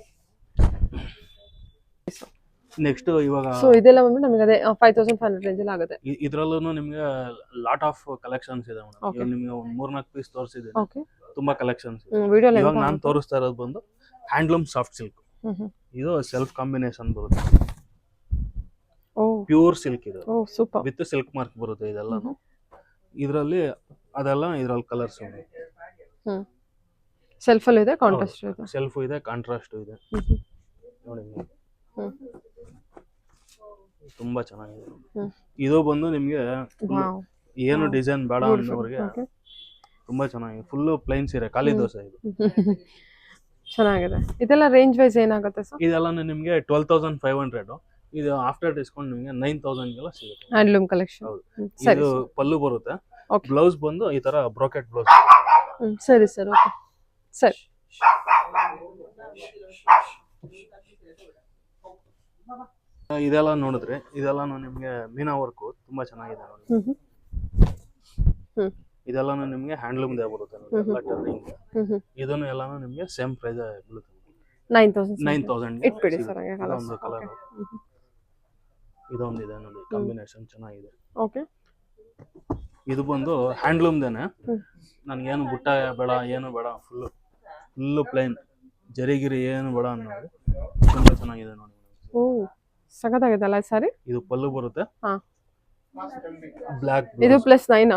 ನೆಕ್ಸ್ಟ್ ಇವಾಗ ಸೊ ಇದೆಲ್ಲ ಬಂದು ನಮಗೆ ಅದೇ 5500 ರೇಂಜ್ ಅಲ್ಲಿ ಆಗುತ್ತೆ. ಇದ್ರಲ್ಲೂ ನಿಮ್ಗೆ ಲಾಟ್ ಆಫ್ ಕಲೆಕ್ಷನ್ಸ್ ಇದೆ ಮೇಡಮ್. ಇವಾಗ ನಿಮ್ಗೆ ಒಂದ್ 3-4 ಪೀಸ್ ತೋರಿಸಿದ್ದೀನಿ. ಓಕೆ, ತುಂಬಾ ಕಲೆಕ್ಷನ್ಸ್ ಇದೆ. ವಿಡಿಯೋ ಇವಾಗ ನಾನು ತೋರಿಸ್ತಾ ಇರೋದು ಬಂದು ಹ್ಯಾಂಡ್ಲೂಮ್ ಸಾಫ್ಟ್ ಸಿಲ್ಕ್. ಇದು ಸೆಲ್ಫ್ ಕಾಂಬಿನೇಷನ್ ಬರುತ್ತೆ, ಪ್ಯೂರ್ ಸಿಲ್ಕ್ ಇದು. ಸೂಪರ್. ವಿತ್ ಸಿಲ್ಕ್ ಮಾರ್ಕ್ ಬರುತ್ತೆ ಇದೆಲ್ಲಾನು. ಇದರಲ್ಲಿ ಇದ್ರಲ್ಲಿ ಕಲರ್ಸ್ ಸೆಲ್ಫ್ ಅಲ್ಲಿ ಇದೆ, ಕಾಂಟ್ರಾಸ್ಟ್ ಇದೆ. ಸೆಲ್ಫ್ ಇದೆ, ಕಾಂಟ್ರಾಸ್ಟ್ ಇದೆ ನೋಡಿ. ತುಂಬಾ ಚೆನ್ನಾಗಿದೆ. ಇದು ಬಂದು ನಿಮ್ಗೆ ಏನು ಡಿಸೈನ್ ಬೇಡ ಅನ್ನೋರಿಗೆ ತುಂಬಾ ಚೆನ್ನಾಗಿದೆ. ಫುಲ್ ಪ್ಲೈನ್ ಸೀರೆ, ಖಾಲಿ ದೋಸೆ ಇದು. ಚೆನ್ನಾಗಿದೆ. ಇದೆಲ್ಲ ರೇಂಜ್ ವೈಸ್ ಏನಾಗುತ್ತೆ ಸರ್? ಇದೆಲ್ಲ ನಿಮ್ಗೆ 12,500. ಇದು ಆಫ್ಟರ್ ಡಿಸ್ಕೌಂಟ್ ನಿಮ್ಗೆ 9,000 ಗೆಲ್ಲ ಸಿಗುತ್ತೆ. Handloom collection. ಹೌದು. ಇದು ಪಲ್ಲು ಬರುತ್ತೆ. ಬ್ಲೌಸ್ ಬಂದು ಈ ತರ ಬ್ರೋಕೆಟ್ ಬ್ಲೌಸ್. ಸರಿ ಸರ್. ಓಕೆ ಸರಿ. ಇದೆಲ್ಲ ನೋಡಿದ್ರೆ ಇದೆಲ್ಲಾನು ನಿಮ್ಗೆ ಮೀನಾ ವರ್ಕ್ ತುಂಬಾ ಚೆನ್ನಾಗಿದೆ ನೋಡಿ. ಇದೆಲ್ಲಾನು ನಿಮ್ಗೆ ಹ್ಯಾಂಡ್ಲೂಮ್ ದೇ ಬರುತ್ತೆ ನೋಡಿ, ಎಲ್ಲ ಟರ್ನಿಂಗ್. ಇದನ್ನು ಎಲ್ಲಾನು ನಿಮ್ಗೆ ಸೇಮ್ ಪ್ರೈಸ್ ಬೀಳುತ್ತೆ, 9,000 ಇಟ್ಬಿಡಿ ಸರ್. ಇದೊಂದು ಕಲರ್, ಇದೊಂದು ಇದೆ ನೋಡಿ, ಕಾಂಬಿನೇಷನ್ ಚೆನ್ನಾಗಿದೆ. ಓಕೆ, ಇದು ಬಂದು ಹ್ಯಾಂಡ್ಲೂಮ್ ದೇನೆ. ನನ್ಗೇನು ಬುಟ್ಟ ಬೇಡ, ಏನು ಬೇಡ, ಫುಲ್ ಪ್ಲೈನ್, ಜರಿಗಿರಿ ಏನು ಬೇಡ ಅನ್ನೋದು ತುಂಬಾ ಚೆನ್ನಾಗಿದೆ ನೋಡಿ. ಸಖತ್ತಾಗಿದೆ ಅಲ್ಲ ಸಾರಿ. ಇದು ಪಲ್ಲು ಬರುತ್ತೆ, ಹಾ, ಬ್ಲಾಕ್. ಇದು +9.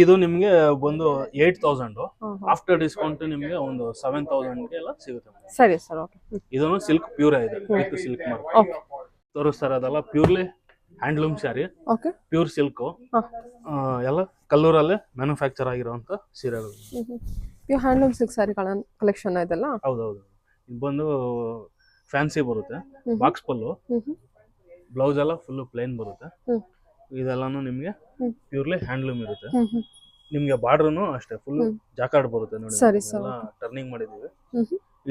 ಇದು ನಿಮ್ಗೆ ಬಂದು 8,000. ಆಫ್ಟರ್ ಡಿಸ್ಕೌಂಟ್ ನಿಮ್ಗೆ ಒಂದು 7,000 ಎಲ್ಲ ಸಿಗುತ್ತೆ. ಸರಿ ಸರ್. ಓಕೆ, ಇದನ್ನು ಸಿಲ್ಕ್ ಪ್ಯೂರ್ ಇದೆ, ವಿತ್ ಸಿಲ್ಕ್ ಮಾರ್ಕ್. ಓಕೆ, ತೋರಿಸ್ತಾರೆ ಅದೆಲ್ಲ purely handloom sari. Okay, pure silk ಎಲ್ಲ ಕಲ್ಲೂರಲ್ಲೇ ಮ್ಯಾನುಫ್ಯಾಕ್ಚರ್ ಆಗಿರುವಂತ ಸೀರೆಗಳು. Pure handloom silk sari collection ಇದೆಲ್ಲ. ಹೌದೌದು. ಇದು ಬಂದು ಫ್ಯಾನ್ಸಿ ಬರುತ್ತೆ, ಬಾಕ್ಸ್ ಪಲ್ಲು. ಬ್ಲೌಸ್ ಎಲ್ಲ ಫುಲ್ ಪ್ಲೇನ್ ಬರುತ್ತೆ. ಇದೆಲ್ಲಾನು ನಿಮ್ಗೆ ಪ್ಯೂರ್ಲಿ ಹ್ಯಾಂಡ್ಲೂಮ್ ಇರುತ್ತೆ. ನಿಮ್ಗೆ ಬಾರ್ಡರ್ನು ಅಷ್ಟೇ ಫುಲ್ ಜಾಕಾರ್ಡ್ ಬರುತ್ತೆ ನೋಡಿ. ಟರ್ನಿಂಗ್ ಮಾಡಿದೀವಿ.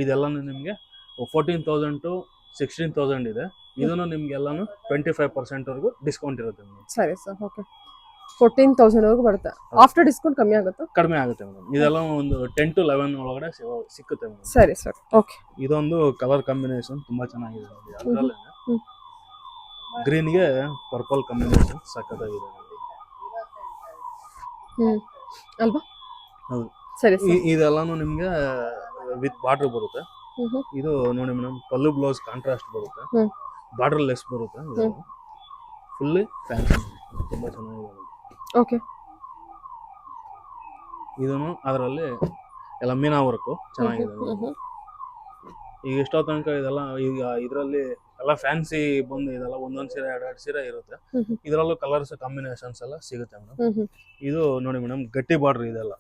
ಇದೆಲ್ಲಾನು ನಿಮ್ಗೆ 14,000 to 16,000 ಇದೆ. ಇದನ್ನು ನಿಮ್ಗೆಲ್ಲಾನು 25% ವರೆಗೂ ಡಿಸ್ಕೌಂಟ್ ಇರುತ್ತೆ ಮೇಡಮ್. ಸರಿ ಸರ್. ಓಕೆ, 14,000 ವರೆಗೂ ಬರುತ್ತೆ. ಆಫ್ಟರ್ ಡಿಸ್ಕೌಂಟ್ ಕಮ್ಮಿ ಆಗುತ್ತೆ? ಕಡಿಮೆ ಆಗುತ್ತೆ ಮೇಡಮ್. ಇದೆಲ್ಲ ಒಂದು 10 to 11 ಒಳಗಡೆ ಸಿಕ್ಕುತ್ತೆ ಮೇಡಮ್. ಸರಿ ಸರ್. ಓಕೆ, ಇದೊಂದು ಕಲರ್ ಕಾಂಬಿನೇಷನ್ ತುಂಬಾ ಚೆನ್ನಾಗಿದೆ ನೋಡಿ. ಅದರಲ್ಲೇ ಗ್ರೀನ್ಗೆ ಪರ್ಪಲ್ ಕಾಂಬಿನೇಷನ್ ಸಖತ್ತಾಗಿದೆ ನೋಡಿ. ಅಲ್ವಾ? ಹೌದು. ಸರಿ. ಇದೆಲ್ಲಾನು ನಿಮ್ಗೆ ವಿತ್ ಬಾರ್ಡರ್ ಬರುತ್ತೆ. ಇದು ನೋಡಿ ಮೇಡಮ್, ಪಲ್ಲು ಬ್ಲೌಸ್ ಕಾಂಟ್ರಾಸ್ಟ್ ಬರುತ್ತೆ, ಬಾರ್ಡರ್ ಲೆಸ್ ಬರುತ್ತೆ. ಫುಲ್ಲಿ ಫ್ಯಾನ್ಸಿ, ತುಂಬಾ ಚೆನ್ನಾಗಿದೆ. ಓಕೆ, ಇದನ್ನು ಅದರಲ್ಲಿ ಎಲ್ಲ ಮೀನಾ ವರ್ಕು ಚೆನ್ನಾಗಿದೆ. ಈಗ ಎಷ್ಟೋ ತನಕ ಇದೆಲ್ಲ ಈಗ ಇದರಲ್ಲಿ ಎಲ್ಲ ಫ್ಯಾನ್ಸಿ ಬಂದು ಇದೆಲ್ಲ ಒಂದೊಂದ್ ಸೀರೆ 2 ಸೀರೆ ಇರುತ್ತೆ. ಇದರಲ್ಲೂ ಕಲರ್ಸ್ ಕಾಂಬಿನೇಷನ್ಸ್ ಎಲ್ಲ ಸಿಗುತ್ತೆ ಮೇಡಮ್. ಇದು ನೋಡಿ ಮೇಡಮ್, ಗಟ್ಟಿ ಬಾರ್ಡರ್ ಇದೆಲ್ಲ.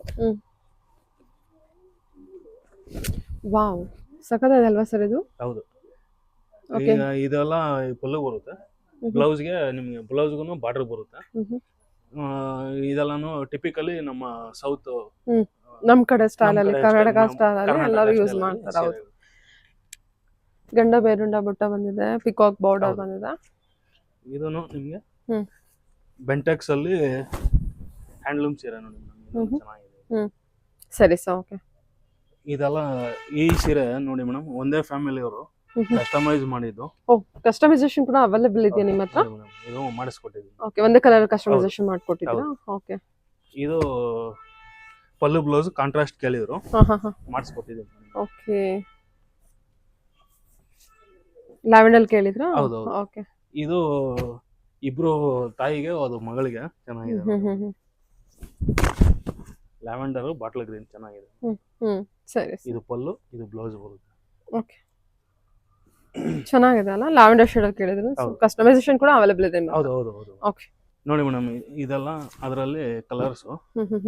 ವಾವ್, ಸಖತ್ತಾಗಿದೆ ಅಲ್ವಾ ಸರ್ ಇದು? ಹೌದು. ಈಗ ಇದೆಲ್ಲ ಪಲ್ಲು ಬರುತ್ತೆ, ಬ್ಲೌಸ್ಗೆ ನಿಮ್ಗೆ ಬ್ಲೌಸ್ಗೂ ಬಾರ್ಡರ್ ಬರುತ್ತೆ. ಇದೆಲ್ಲಾನು ಟಿಪಿಕಲಿ ನಮ್ಮ ಸೌತ್, ನಮ್ ಕಡೆ ಸ್ಟೈಲ್ ಅಲ್ಲಿ, ಕರ್ನಾಟಕ ಸ್ಟೈಲ್ ಅಲ್ಲಿ ಎಲ್ಲರೂ ಯೂಸ್ ಮಾಡ್ತಾರೆ. ಹೌದು. ಗಂಡ ಬೇರುಂಡ ಬುಟ್ಟ ಬಂದಿದೆ, ಪಿಕಾಕ್ ಬಾರ್ಡರ್ ಬಂದಿದೆ. ಇದನ್ನು ನಿಮ್ಗೆ ಬೆಂಟೆಕ್ಸ್ ಅಲ್ಲಿ ಹ್ಯಾಂಡ್ಲೂಮ್ ಸೀರೆ ನೋಡಿ, ಚೆನ್ನಾಗಿದೆ. ಸರಿ ಸರ್. ಓಕೆ, ಇದೆಲ್ಲ ಈ ಸೀರೆ ನೋಡಿ ಮೇಡಮ್, ಒಂದೇ ಫ್ಯಾಮಿಲಿ ಅವರು ಕಸ್ಟಮೈಸ್ ಮಾಡಿದ್ದು. ಕಸ್ಟಮೈಸೇಷನ್ ಕೂಡ ಅವೈಲೇಬಲ್ ಇದೆಯಾ ನಿಮ್ಮ ಹತ್ರ? ಇದು ಮಾಡಿಸ್ಕೊಟ್ಟಿದ್ದೀನಿ. ಓಕೆ, ಒಂದೇ ಕಲರ್ ಕಸ್ಟಮೈಸೇಷನ್ ಮಾಡ್ಕೊಟ್ಟಿದ್ದೀರಾ? ಓಕೆ, ಇದು ಪಲ್ಲು ಬ್ಲೌಸ್ ಕಾಂಟ್ರಾಸ್ಟ್ ಕೇಳಿದ್ರು, ಮಾಡಿಸ್ಕೊಟ್ಟಿದ್ದೀನಿ. Okay, lavender ಕೇಳಿದ್ರಾ? ಹೌದು. ಓಕೆ, ಇದು ಇಬ್ರು ತಾಯಿಗೆ, ಅದು ಮಗಳಿಗೆ ಚೆನ್ನಾಗಿದೆ. ಲ್ಯಾವೆಂಡರ್ ಬಾಟ್ಲ್ ಗ್ರೀನ್ ಚೆನ್ನಾಗಿದೆ. ಸರಿ ಇದು ಪಲ್ಲು, ಇದು ಬ್ಲೌಸ್ ಬರುತ್ತೆ. ಓಕೆ ಚೆನ್ನಾಗಿದೆ ಅಲ್ಲ, ಲ್ಯಾವೆಂಡರ್ ಶೇಡ್ ಅಲ್ಲಿ ಕೇಳಿದ್ರು. ಕಸ್ಟಮೈಸೇಷನ್ ಕೂಡ ಅವೈಲೇಬಲ್ ಇದೆ. ಹೌದು ಹೌದು ಹೌದು. ಓಕೆ ನೋಡಿ ಮೇಡಮ್, ಇದೆಲ್ಲ ಅದರಲ್ಲಿ ಕಲರ್ಸ್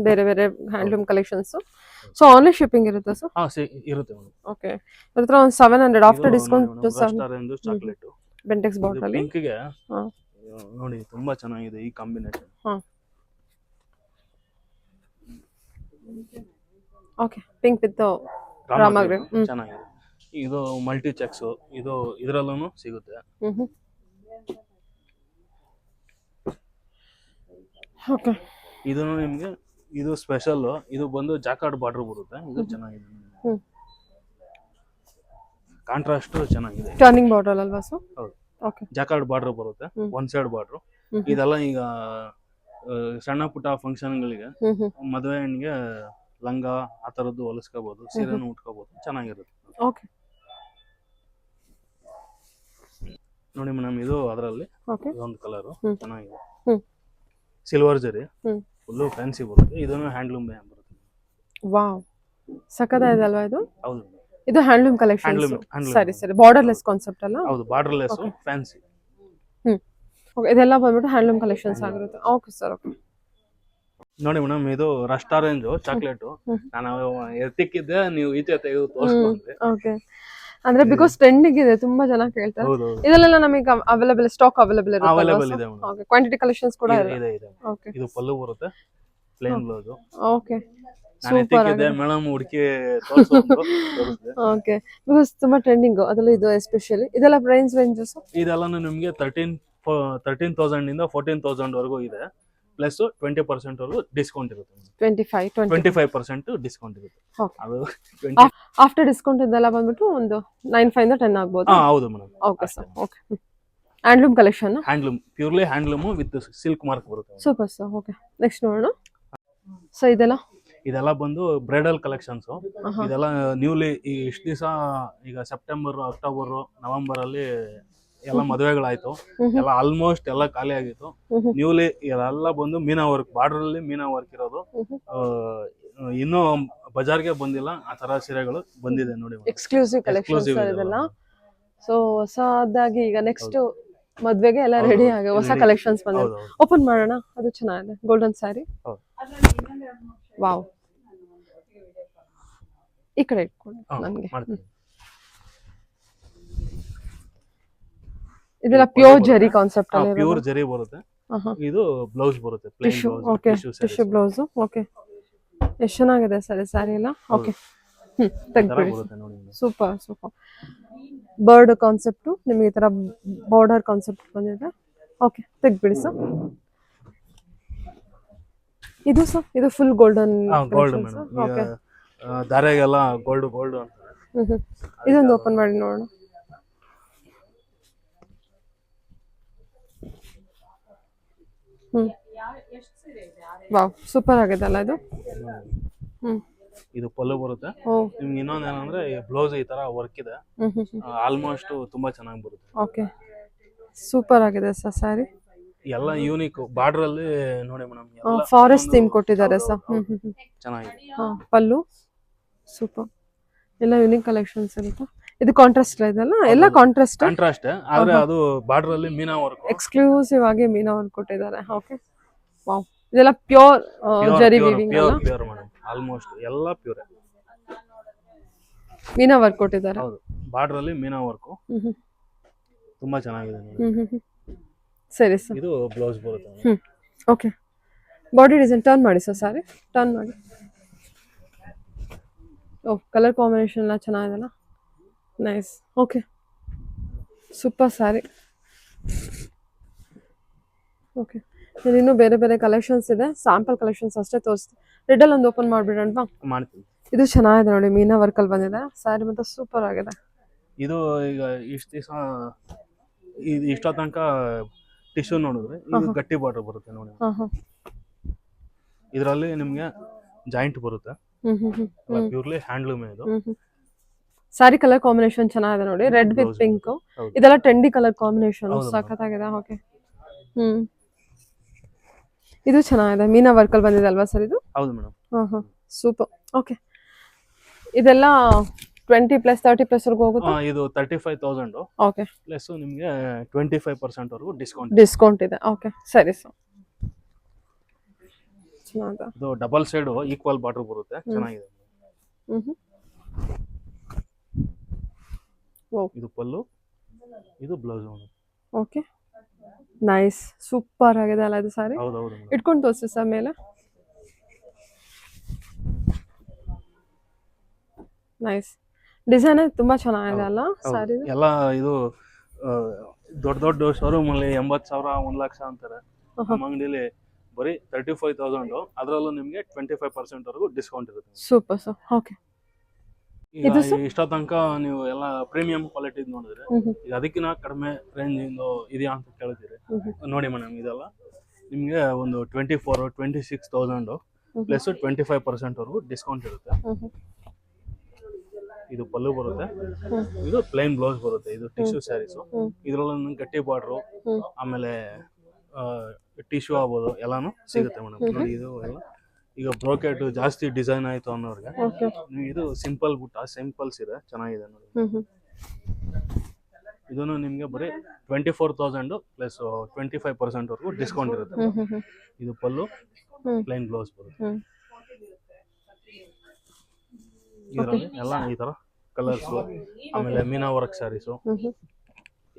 ಬೇರೆ ಬೇರೆ handloom collections. So online shipping ಇರುತ್ತೆ ಸರ್? ಇರುತ್ತೆ ಮೇಡಮ್. ಓಕೆ ಇದ್ರ ಒಂದು 700 ಆಫ್ಟರ್ ಡಿಸ್ಕೌಂಟ್. ಚಾಕ್ಲೇಟ್ ಬೆಂಟೆಕ್ಸ್ ಬಾಟಲ್ ಪಿಂಕ್ಗೆ ನೋಡಿ ತುಂಬಾ ಚೆನ್ನಾಗಿದೆ ಈ ಕಾಂಬಿನೇಷನ್. Okay pink with Rama green ಚೆನ್ನಾಗಿದೆ. ಇದು ಮಲ್ಟಿ ಚೆಕ್ಸ್, ಇದು ಇದರಲ್ಲೂ ಸಿಗುತ್ತೆ. ಓಕೆ ಇದು ನಿಮ್ಗೆ ಇದು ಸ್ಪೆಷಲ್, ಇದು ಬಂದು ಜಾಕಾರ್ಡ್ ಬಾರ್ಡರ್ ಬರುತ್ತೆ. ಇದು ಚೆನ್ನಾಗಿದೆ, ಕಾಂಟ್ರಾಸ್ಟ್ ಚೆನ್ನಾಗಿದೆ. ಟರ್ನಿಂಗ್ ಬಾರ್ಡರ್ ಅಲ್ವಾ ಸರ್? ಹೌದು, ಓಕೆ ಜಾಕಾರ್ಡ್ ಬಾರ್ಡರ್ ಬರುತ್ತೆ, ಒನ್ ಸೈಡ್ ಬಾರ್ಡರ್. ಇದೆಲ್ಲ ಈಗ ಸಣ್ಣ ಪುಟ್ಟ ಫಂಕ್ಷನ್ಗಳಿಗೆ, ಮದುವೆ ಹೆಣ್ಣಿಗೆ ಲಂಗ ಆ ತರದ್ದು ಹೊಲಿಸ್ಕೋಬಹುದು, ಸೀರೆನೂ ಉಟ್ಕೋಬಹುದು, ಚೆನ್ನಾಗಿರುತ್ತೆ. ಓಕೆ ನೋಡಿ ಮೇಡಮ್, ಇದು ಅದರಲ್ಲಿ ಓಕೆ ಇದೊಂದು ಕಲರ್ ಚೆನ್ನಾಗಿದೆ. ಹ್ಮ್ ಸಿಲ್ವರ್ ಜರಿ, ಫುಲ್ಲು ಫ್ಯಾನ್ಸಿ ಬರುತ್ತೆ. ಇದನ್ನು ಹ್ಯಾಂಡ್ಲೂಮ್ ಬರುತ್ತೆ. ವಾವ್ ಸಖತ್ತಾಗಿದೆ ಅಲ್ವಾ ಇದು? ಹೌದು, ಇದು ಹ್ಯಾಂಡ್ಲೂಮ್ ಕಲೆಕ್ಷನ್. ಸರಿ ಸರಿ, ಬಾರ್ಡರ್ಲೆಸ್ ಕಾನ್ಸೆಪ್ಟ್ ಅಲ್ಲ? ಹೌದು, ಬಾರ್ಡರ್ಲೆಸ್ ಫ್ಯಾನ್ಸಿ. ಓಕೆ ಇದೆಲ್ಲ ಬಂದ್ಬಿಟ್ಟು ಹ್ಯಾಂಡ್ಲೂಮ್ ಕಲೆಕ್ಷನ್ಸ್ ಆಗಿರುತ್ತೆ. Okay sir. ಓಕೆ ನೋಡಿ ಮೇಡಮ್, ಇದು ರಸ್ಟ್ ಆರೆಂಜ್ ಚಾಕ್ಲೇಟ್. ನಾನು ಎತ್ತಿಕ್ಕಿದ್ದೆ, ನೀವು ಈಚೆ ತೆಗೆದು ತೋರಿಸ್ಕೊಂಡ್ರಿ. ಓಕೆ ಅಂದ್ರೆ ಬಿಕಾಸ್ ಟ್ರೆಂಡಿಂಗ್ ಇದೆ, ತುಂಬಾ ಜನ ಕೇಳ್ತಾರೆ. ಇದೆಲ್ಲ ನಮಗೆ ಅವೈಲೇಬಲ್, ಸ್ಟಾಕ್ ಅವೈಲೇಬಲ್ ಇರುತ್ತೆ? ಅವೈಲೇಬಲ್ ಇದೆ. ಓಕೆ ಕ್ವಾಂಟಿಟಿ ಕಲೆಕ್ಷನ್ಸ್ ಕೂಡ ಇದೆ. ಓಕೆ ಇದು ಪಲ್ಲು ಬರುತ್ತೆ, ಪ್ಲೇನ್ ಬ್ಲೌಸ್. ಓಕೆ ನಾನು ಎತ್ತಿಕ್ಕಿದ್ದೆ ಮೇಡಮ್, ಹುಡುಕಿ ತೋರಿಸ್ಕೊಂಡ್ರು. ಓಕೆ ಬಿಕಾಸ್ ತುಂಬಾ ಟ್ರೆಂಡಿಂಗ್ ಅದೆಲ್ಲ ಇದು ಎಸ್ಪೆಷಲಿ. ಇದೆಲ್ಲ ಪ್ರೈಸ್ ರೇಂಜಸ್? ಇದೆಲ್ಲ ನಿಮಗೆ 13,000 ಇಂದ 14,000 ವರೆಗೂ ಇದೆ. ಪ್ಲಸ್ 20% ವರೆಗೂ ಡಿಸ್ಕೌಂಟ್ ಇರುತ್ತೆ. 25% ಡಿಸ್ಕೌಂಟ್ ಇರುತ್ತೆ. ಅದು ಆಫ್ಟರ್ ಡಿಸ್ಕೌಂಟ್ ಇದೆಲ್ಲ ಬಂದ್ಬಿಟ್ಟು ಒಂದು 9,500 ಇಂದ 10 ಆಗ್ಬೋದು. ಹೌದು madam. Okay sir. Okay handloom collection? Handloom, purely handloom with silk mark ಬರುತ್ತೆ. Super sir. ಓಕೆ ನೆಕ್ಸ್ಟ್ ನೋಡೋಣ. ಸೊ ಇದೆಲ್ಲ ಬಂದು ಬ್ರೈಡಲ್ ಕಲೆಕ್ಷನ್ಸ್. ಇದೆಲ್ಲ ನ್ಯೂಲಿ ಇಷ್ಟು ದಿವಸ, ಈಗ ಸೆಪ್ಟೆಂಬರ್, ಅಕ್ಟೋಬರ್, ನವೆಂಬರ್ ಅಲ್ಲಿ ಎಲ್ಲ ಮದುವೆಗಳಾಯ್ತು, ಎಲ್ಲ ಆಲ್ಮೋಸ್ಟ್ ಎಲ್ಲ ಖಾಲಿ ಆಗಿತ್ತು. ನ್ಯೂಲಿ ಎಲ್ಲ ಬಂದು ಮೀನಾ ವರ್ಕ್, ಬಾರ್ಡರ್ ಅಲ್ಲಿ ಮೀನಾ ವರ್ಕ್ ಇರೋದು. ಇನ್ನೂ ಬಜಾರ್ಗೆ ಬಂದಿಲ್ಲ ಆ ತರ ಸೀರೆಗಳು ಬಂದಿದೆ ನೋಡಿ. ಎಕ್ಸ್ಕ್ಲೂಸಿವ್ ಕಲೆಕ್ಷನ್ಸ್ ಇದೆಲ್ಲ. ಸೊ ಹೊಸದಾಗಿ ಈಗ ನೆಕ್ಸ್ಟ್ ಮದ್ವೆಗೆ ಎಲ್ಲ ರೆಡಿ ಆಗಿ ಹೊಸ ಕಲೆಕ್ಷನ್ಸ್ ಬಂದಿದೆ. ಓಪನ್ ಮಾಡೋಣ. ಅದು ಚೆನ್ನಾಗಿದೆ, ಗೋಲ್ಡನ್ ಸ್ಯಾರಿ. ವಾವ್, ಈ ಕಡೆ ಇಟ್ಕೊಂಡು ನನಗೆ. ಇದೆಲ್ಲ ಪ್ಯೂರ್ ಜರಿ ಕಾನ್ಸೆಪ್ಟ್ ಅಲ್ಲಿ? ಪ್ಯೂರ್ ಜರಿ ಬರುತ್ತೆ. ಇದು ಬ್ಲೌಸ್ ಬರುತ್ತೆ, plain blouse. Okay tissue blouse. Okay ಎಷ್ಟು ಚೆನ್ನಾಗಿದೆ ಸರಿ ಸ್ಯಾರಿ ಎಲ್ಲ. ಓಕೆ ತೆಗ್ಬಿಡಿ. Super super. ಬರ್ಡ್ ಕಾನ್ಸೆಪ್ಟ್ ನಿಮಗೆ ಈ ತರ ಬಾರ್ಡರ್ ಕಾನ್ಸೆಪ್ಟ್ ಬಂದಿದೆ. ಓಕೆ ತೆಗ್ಬಿಡಿ ಸರ್. ಇದು ಸರ್, ಇದು ಫುಲ್ ಗೋಲ್ಡನ್. ಓಕೆ, ದಾರೆಗೆಲ್ಲ ಗೋಲ್ಡ್ ಅಂತ. ಇದೊಂದು ಓಪನ್ ಮಾಡಿ ನೋಡೋಣ. ವಾವ್ ಸೂಪರ್ ಆಗಿದೆ ಅಲ್ಲ ಇದು? ಇದು ಪಲ್ಲು ಬರುತ್ತೆ. ನಿಮ್ಗೆ ಇನ್ನೊಂದು ಏನಂದ್ರೆ ಬ್ಲೌಸ್ ಈ ತರ ವರ್ಕ್ ಇದೆ, ಆಲ್ಮೋಸ್ಟ್ ತುಂಬಾ ಚೆನ್ನಾಗಿ ಬರುತ್ತೆ. ಓಕೆ ಸೂಪರ್ ಆಗಿದೆ ಸರ್ ಸ್ಯಾರಿ. ಎಲ್ಲ ಯೂನಿಕ್ ಬಾರ್ಡರ್ ಅಲ್ಲಿ ನೋಡಿ ಮೇಡಮ್, ಫಾರೆಸ್ಟ್ ಥೀಮ್ ಕೊಟ್ಟಿದ್ದಾರೆ ಸರ್. ಚೆನ್ನಾಗಿದೆ. ಪಲ್ಲು ಸೂಪರ್, ಎಲ್ಲ ಯೂನಿಕ್ ಕಲೆಕ್ಷನ್ಸ್ ಇರುತ್ತೆ. ಇದು ಕಾಂಟ್ರಾಸ್ಟ್ ಇದೆಲ್ಲ? ಎಲ್ಲ ಕಾಂಟ್ರಾಸ್ಟ್ ಆದ್ರೆ ಅದು ಬಾರ್ಡರ್ ಅಲ್ಲಿ ಮೀನಾ ವರ್ಕ್, ಎಕ್ಸ್ಕ್ಲೂಸಿವ್ ಆಗಿ ಮೀನಾ ವರ್ಕ್ ಕೊಟ್ಟಿದ್ದಾರೆ. ಓಕೆ ವಾವ್, ಇದೆಲ್ಲ ಪ್ಯೂರ್ ಜರಿ ವೀವಿಂಗ್ ಅಲ್ಲ? ಪ್ಯೂರ್ ಮೇಡಮ್, ಆಲ್ಮೋಸ್ಟ್ ಎಲ್ಲ ಪ್ಯೂರ್ ಮೀನಾ ವರ್ಕ್ ಕೊಟ್ಟಿದ್ದಾರೆ. ಹೌದು, ಬಾರ್ಡರ್ ಅಲ್ಲಿ ಮೀನಾ ವರ್ಕ್ ತುಂಬಾ ಚೆನ್ನಾಗಿದೆ ನೋಡಿ. ಸರಿ ಸರ್. ಇದು ಬ್ಲೌಸ್ ಬರುತ್ತೆ. ಓಕೆ ಬಾಡಿ ಡಿಸೈನ್ ಟರ್ನ್ ಮಾಡಿ ಸರ್, ಸಾರಿ ಟರ್ನ್ ಮಾಡಿ. ಓ ಕಲರ್ ಕಾಂಬಿನೇಷನ್ ಎಲ್ಲ ಚೆನ್ನಾಗಿದೆಲ್ಲ, nice. Okay super sari. Okay ಇನ್ನೂ ಬೇರೆ ಬೇರೆ ಕಲೆಕ್ಷನ್ಸ್ ಇದೆ, ಸ್ಯಾಂಪಲ್ ಕಲೆಕ್ಷನ್ಸ್ ಅಷ್ಟೇ ತೋರಿಸ್ತೀನಿ. ರೆಡ್ಡಲ್ಲಿ ಒಂದು ಓಪನ್ ಮಾಡಿಬಿಡೋಣ ಮಾಡ್ತೀನಿ. ಇದು ಚೆನ್ನಾಗಿದೆ ನೋಡಿ, ಮೀನಾ ವರ್ಕಲ್ಲಿ ಬಂದಿದೆ ಸ್ಯಾರಿ, ಮತ್ತೆ ಸೂಪರ್ ಆಗಿದೆ. ಇದು ಈಗ ಇಷ್ಟು ದಿವಸ ಇಷ್ಟೋ ತನಕ ಟಿಶ್ಯೂ ನೋಡಿದ್ರೆ ಇದು ಗಟ್ಟಿ ಬಾರ್ಡರ್ ಬರುತ್ತೆ ನೋಡಿ. ಇದರಲ್ಲಿ ನಿಮ್ಗೆ ಜಾಯಿಂಟ್ ಬರುತ್ತೆ, ಪ್ಯೂರ್ಲಿ ಹ್ಯಾಂಡ್ಲೂಮ್ ಇದು. ಸ್ಯಾರಿ ಕಲರ್ ಕಾಂಬಿನೇಷನ್ ಚೆನ್ನಾಗಿದೆ ನೋಡಿ, ರೆಡ್ ವಿತ್ ಪಿಂಕ್. ಇದೆಲ್ಲ ಟ್ರೆಂಡಿ ಕಲರ್ ಕಾಂಬಿನೇಷನ್, ಸಖತ್ತಾಗಿದೆ. ಓಕೆ ಇದು ಚೆನ್ನಾಗಿದೆ, ಮೀನಾ ವರ್ಕಲ್ಲಿ ಬಂದಿದೆ ಅಲ್ವಾ ಸರ್ ಇದು? ಹೌದು ಮೇಡಮ್. ಹಾಂ ಸೂಪರ್. ಓಕೆ, ಇದೆಲ್ಲ 20+, 30+ ವರ್ಗೂ ಹೋಗುತ್ತಾ? ಇದು 35,000 ಓಕೆ, ಪ್ಲಸ್ ನಿಮಗೆ 25% ವರೆಗೂ ಡಿಸ್ಕೌಂಟ್ ಇದೆ. ಓಕೆ ಸರಿ ಸರ್, ಚೆನ್ನಾಗಿದೆ. ಇದು ಡಬಲ್ ಸೈಡ್ ಈಕ್ವಲ್ ಬಾರ್ಡರ್ ಬರುತ್ತೆ, ಚೆನ್ನಾಗಿದೆ. ಇದು ಪಲ್ಲು, ಇದು ಬ್ಲೌಸ್. ಓಕೆ ನೈಸ್, ಸೂಪರ್ ಆಗಿದೆ ಅಲ್ಲ ಇದು ಸಾರಿ? ಹೌದೌದು. ಇಟ್ಕೊಂಡು ತೋರಿಸಿ ಸರ್ ಮೇಲೆ. ನೈಸ್ ಡಿಸೈನ್ ತುಂಬಾ ಚೆನ್ನಾಗಿದೆ ಅಲ್ಲ ಸಾರಿ? ಎಲ್ಲ ಇದು ದೊಡ್ಡ ದೊಡ್ಡ ಶೋರೂಮ್ ಅಲ್ಲಿ 80,000 1,00,000 ಅಂತಾರೆ. ನಮ್ಮ ಅಂಗಡಿಲಿ ಬರೀ 35,000, ಅದರಲ್ಲೂ ನಿಮಗೆ 25% ವರೆಗೂ ಡಿಸ್ಕೌಂಟ್ ಇರುತ್ತೆ. Super sir. ಓಕೆ, ಈಗ ಇಷ್ಟ ತನಕ ನೀವು ಎಲ್ಲ ಪ್ರೀಮಿಯಂ ಕ್ವಾಲಿಟಿ ನೋಡಿದ್ರೆ, ಈಗ ಅದಕ್ಕಿಂತ ಕಡಿಮೆ ರೇಂಜ್ ಇಂದು ಇದೆಯಾ ಅಂತ ಕೇಳ್ತೀರಿ. ನೋಡಿ ಮೇಡಮ್, ಇದೆಲ್ಲ ನಿಮಗೆ ಒಂದು 26,000 ಪ್ಲಸ್ 25% ವರೆಗೂ ಡಿಸ್ಕೌಂಟ್ ಇರುತ್ತೆ. ಇದು ಪಲ್ಲು ಬರುತ್ತೆ, ಇದು ಪ್ಲೈನ್ ಬ್ಲೌಸ್ ಬರುತ್ತೆ. ಇದು ಟಿಶ್ಯೂ ಸ್ಯಾರೀಸ್, ಇದ್ರಲ್ಲಿ ಗಟ್ಟಿ ಬಾರ್ಡ್ರು, ಆಮೇಲೆ ಟಿಶ್ಯೂ ಆಗ್ಬೋದು, ಎಲ್ಲಾನು ಸಿಗುತ್ತೆ ಮೇಡಮ್. ನೋಡಿ ಇದು ಎಲ್ಲ ಈಗ ಬ್ರೋಕೆಟ್ ಜಾಸ್ತಿ ಡಿಸೈನ್ ಆಯ್ತು ಅನ್ನೋರಿಗೆ ಇದು ಸಿಂಪಲ್ ಸಿಂಪಲ್ಸ್ ಇದೆ, ಚೆನ್ನಾಗಿದೆ ನೋಡಿ. ಇದನ್ನು ನಿಮ್ಗೆ ಬರೀ 24,000 ಪ್ಲಸ್ 25% ವರೆಗೂ ಡಿಸ್ಕೌಂಟ್ ಇರುತ್ತೆ. ಇದು ಪಲ್ಲು, ಪ್ಲೈನ್ ಬ್ಲೌಸ್ ಬರುತ್ತೆ. ಇದರಲ್ಲಿ ಎಲ್ಲ ಈ ತರ ಕಲರ್ಸ್, ಆಮೇಲೆ ಮೀನಾ ವರ್ಕ್ ಸ್ಯಾರೀಸು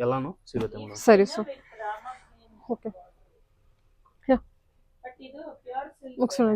ಎಲ್ಲಾನು ಸಿಗುತ್ತೆ ಮೇಡಮ್. ಸರಿ ಸರ್. ಓಕೆ, ಮುಗಿಸೋಣ.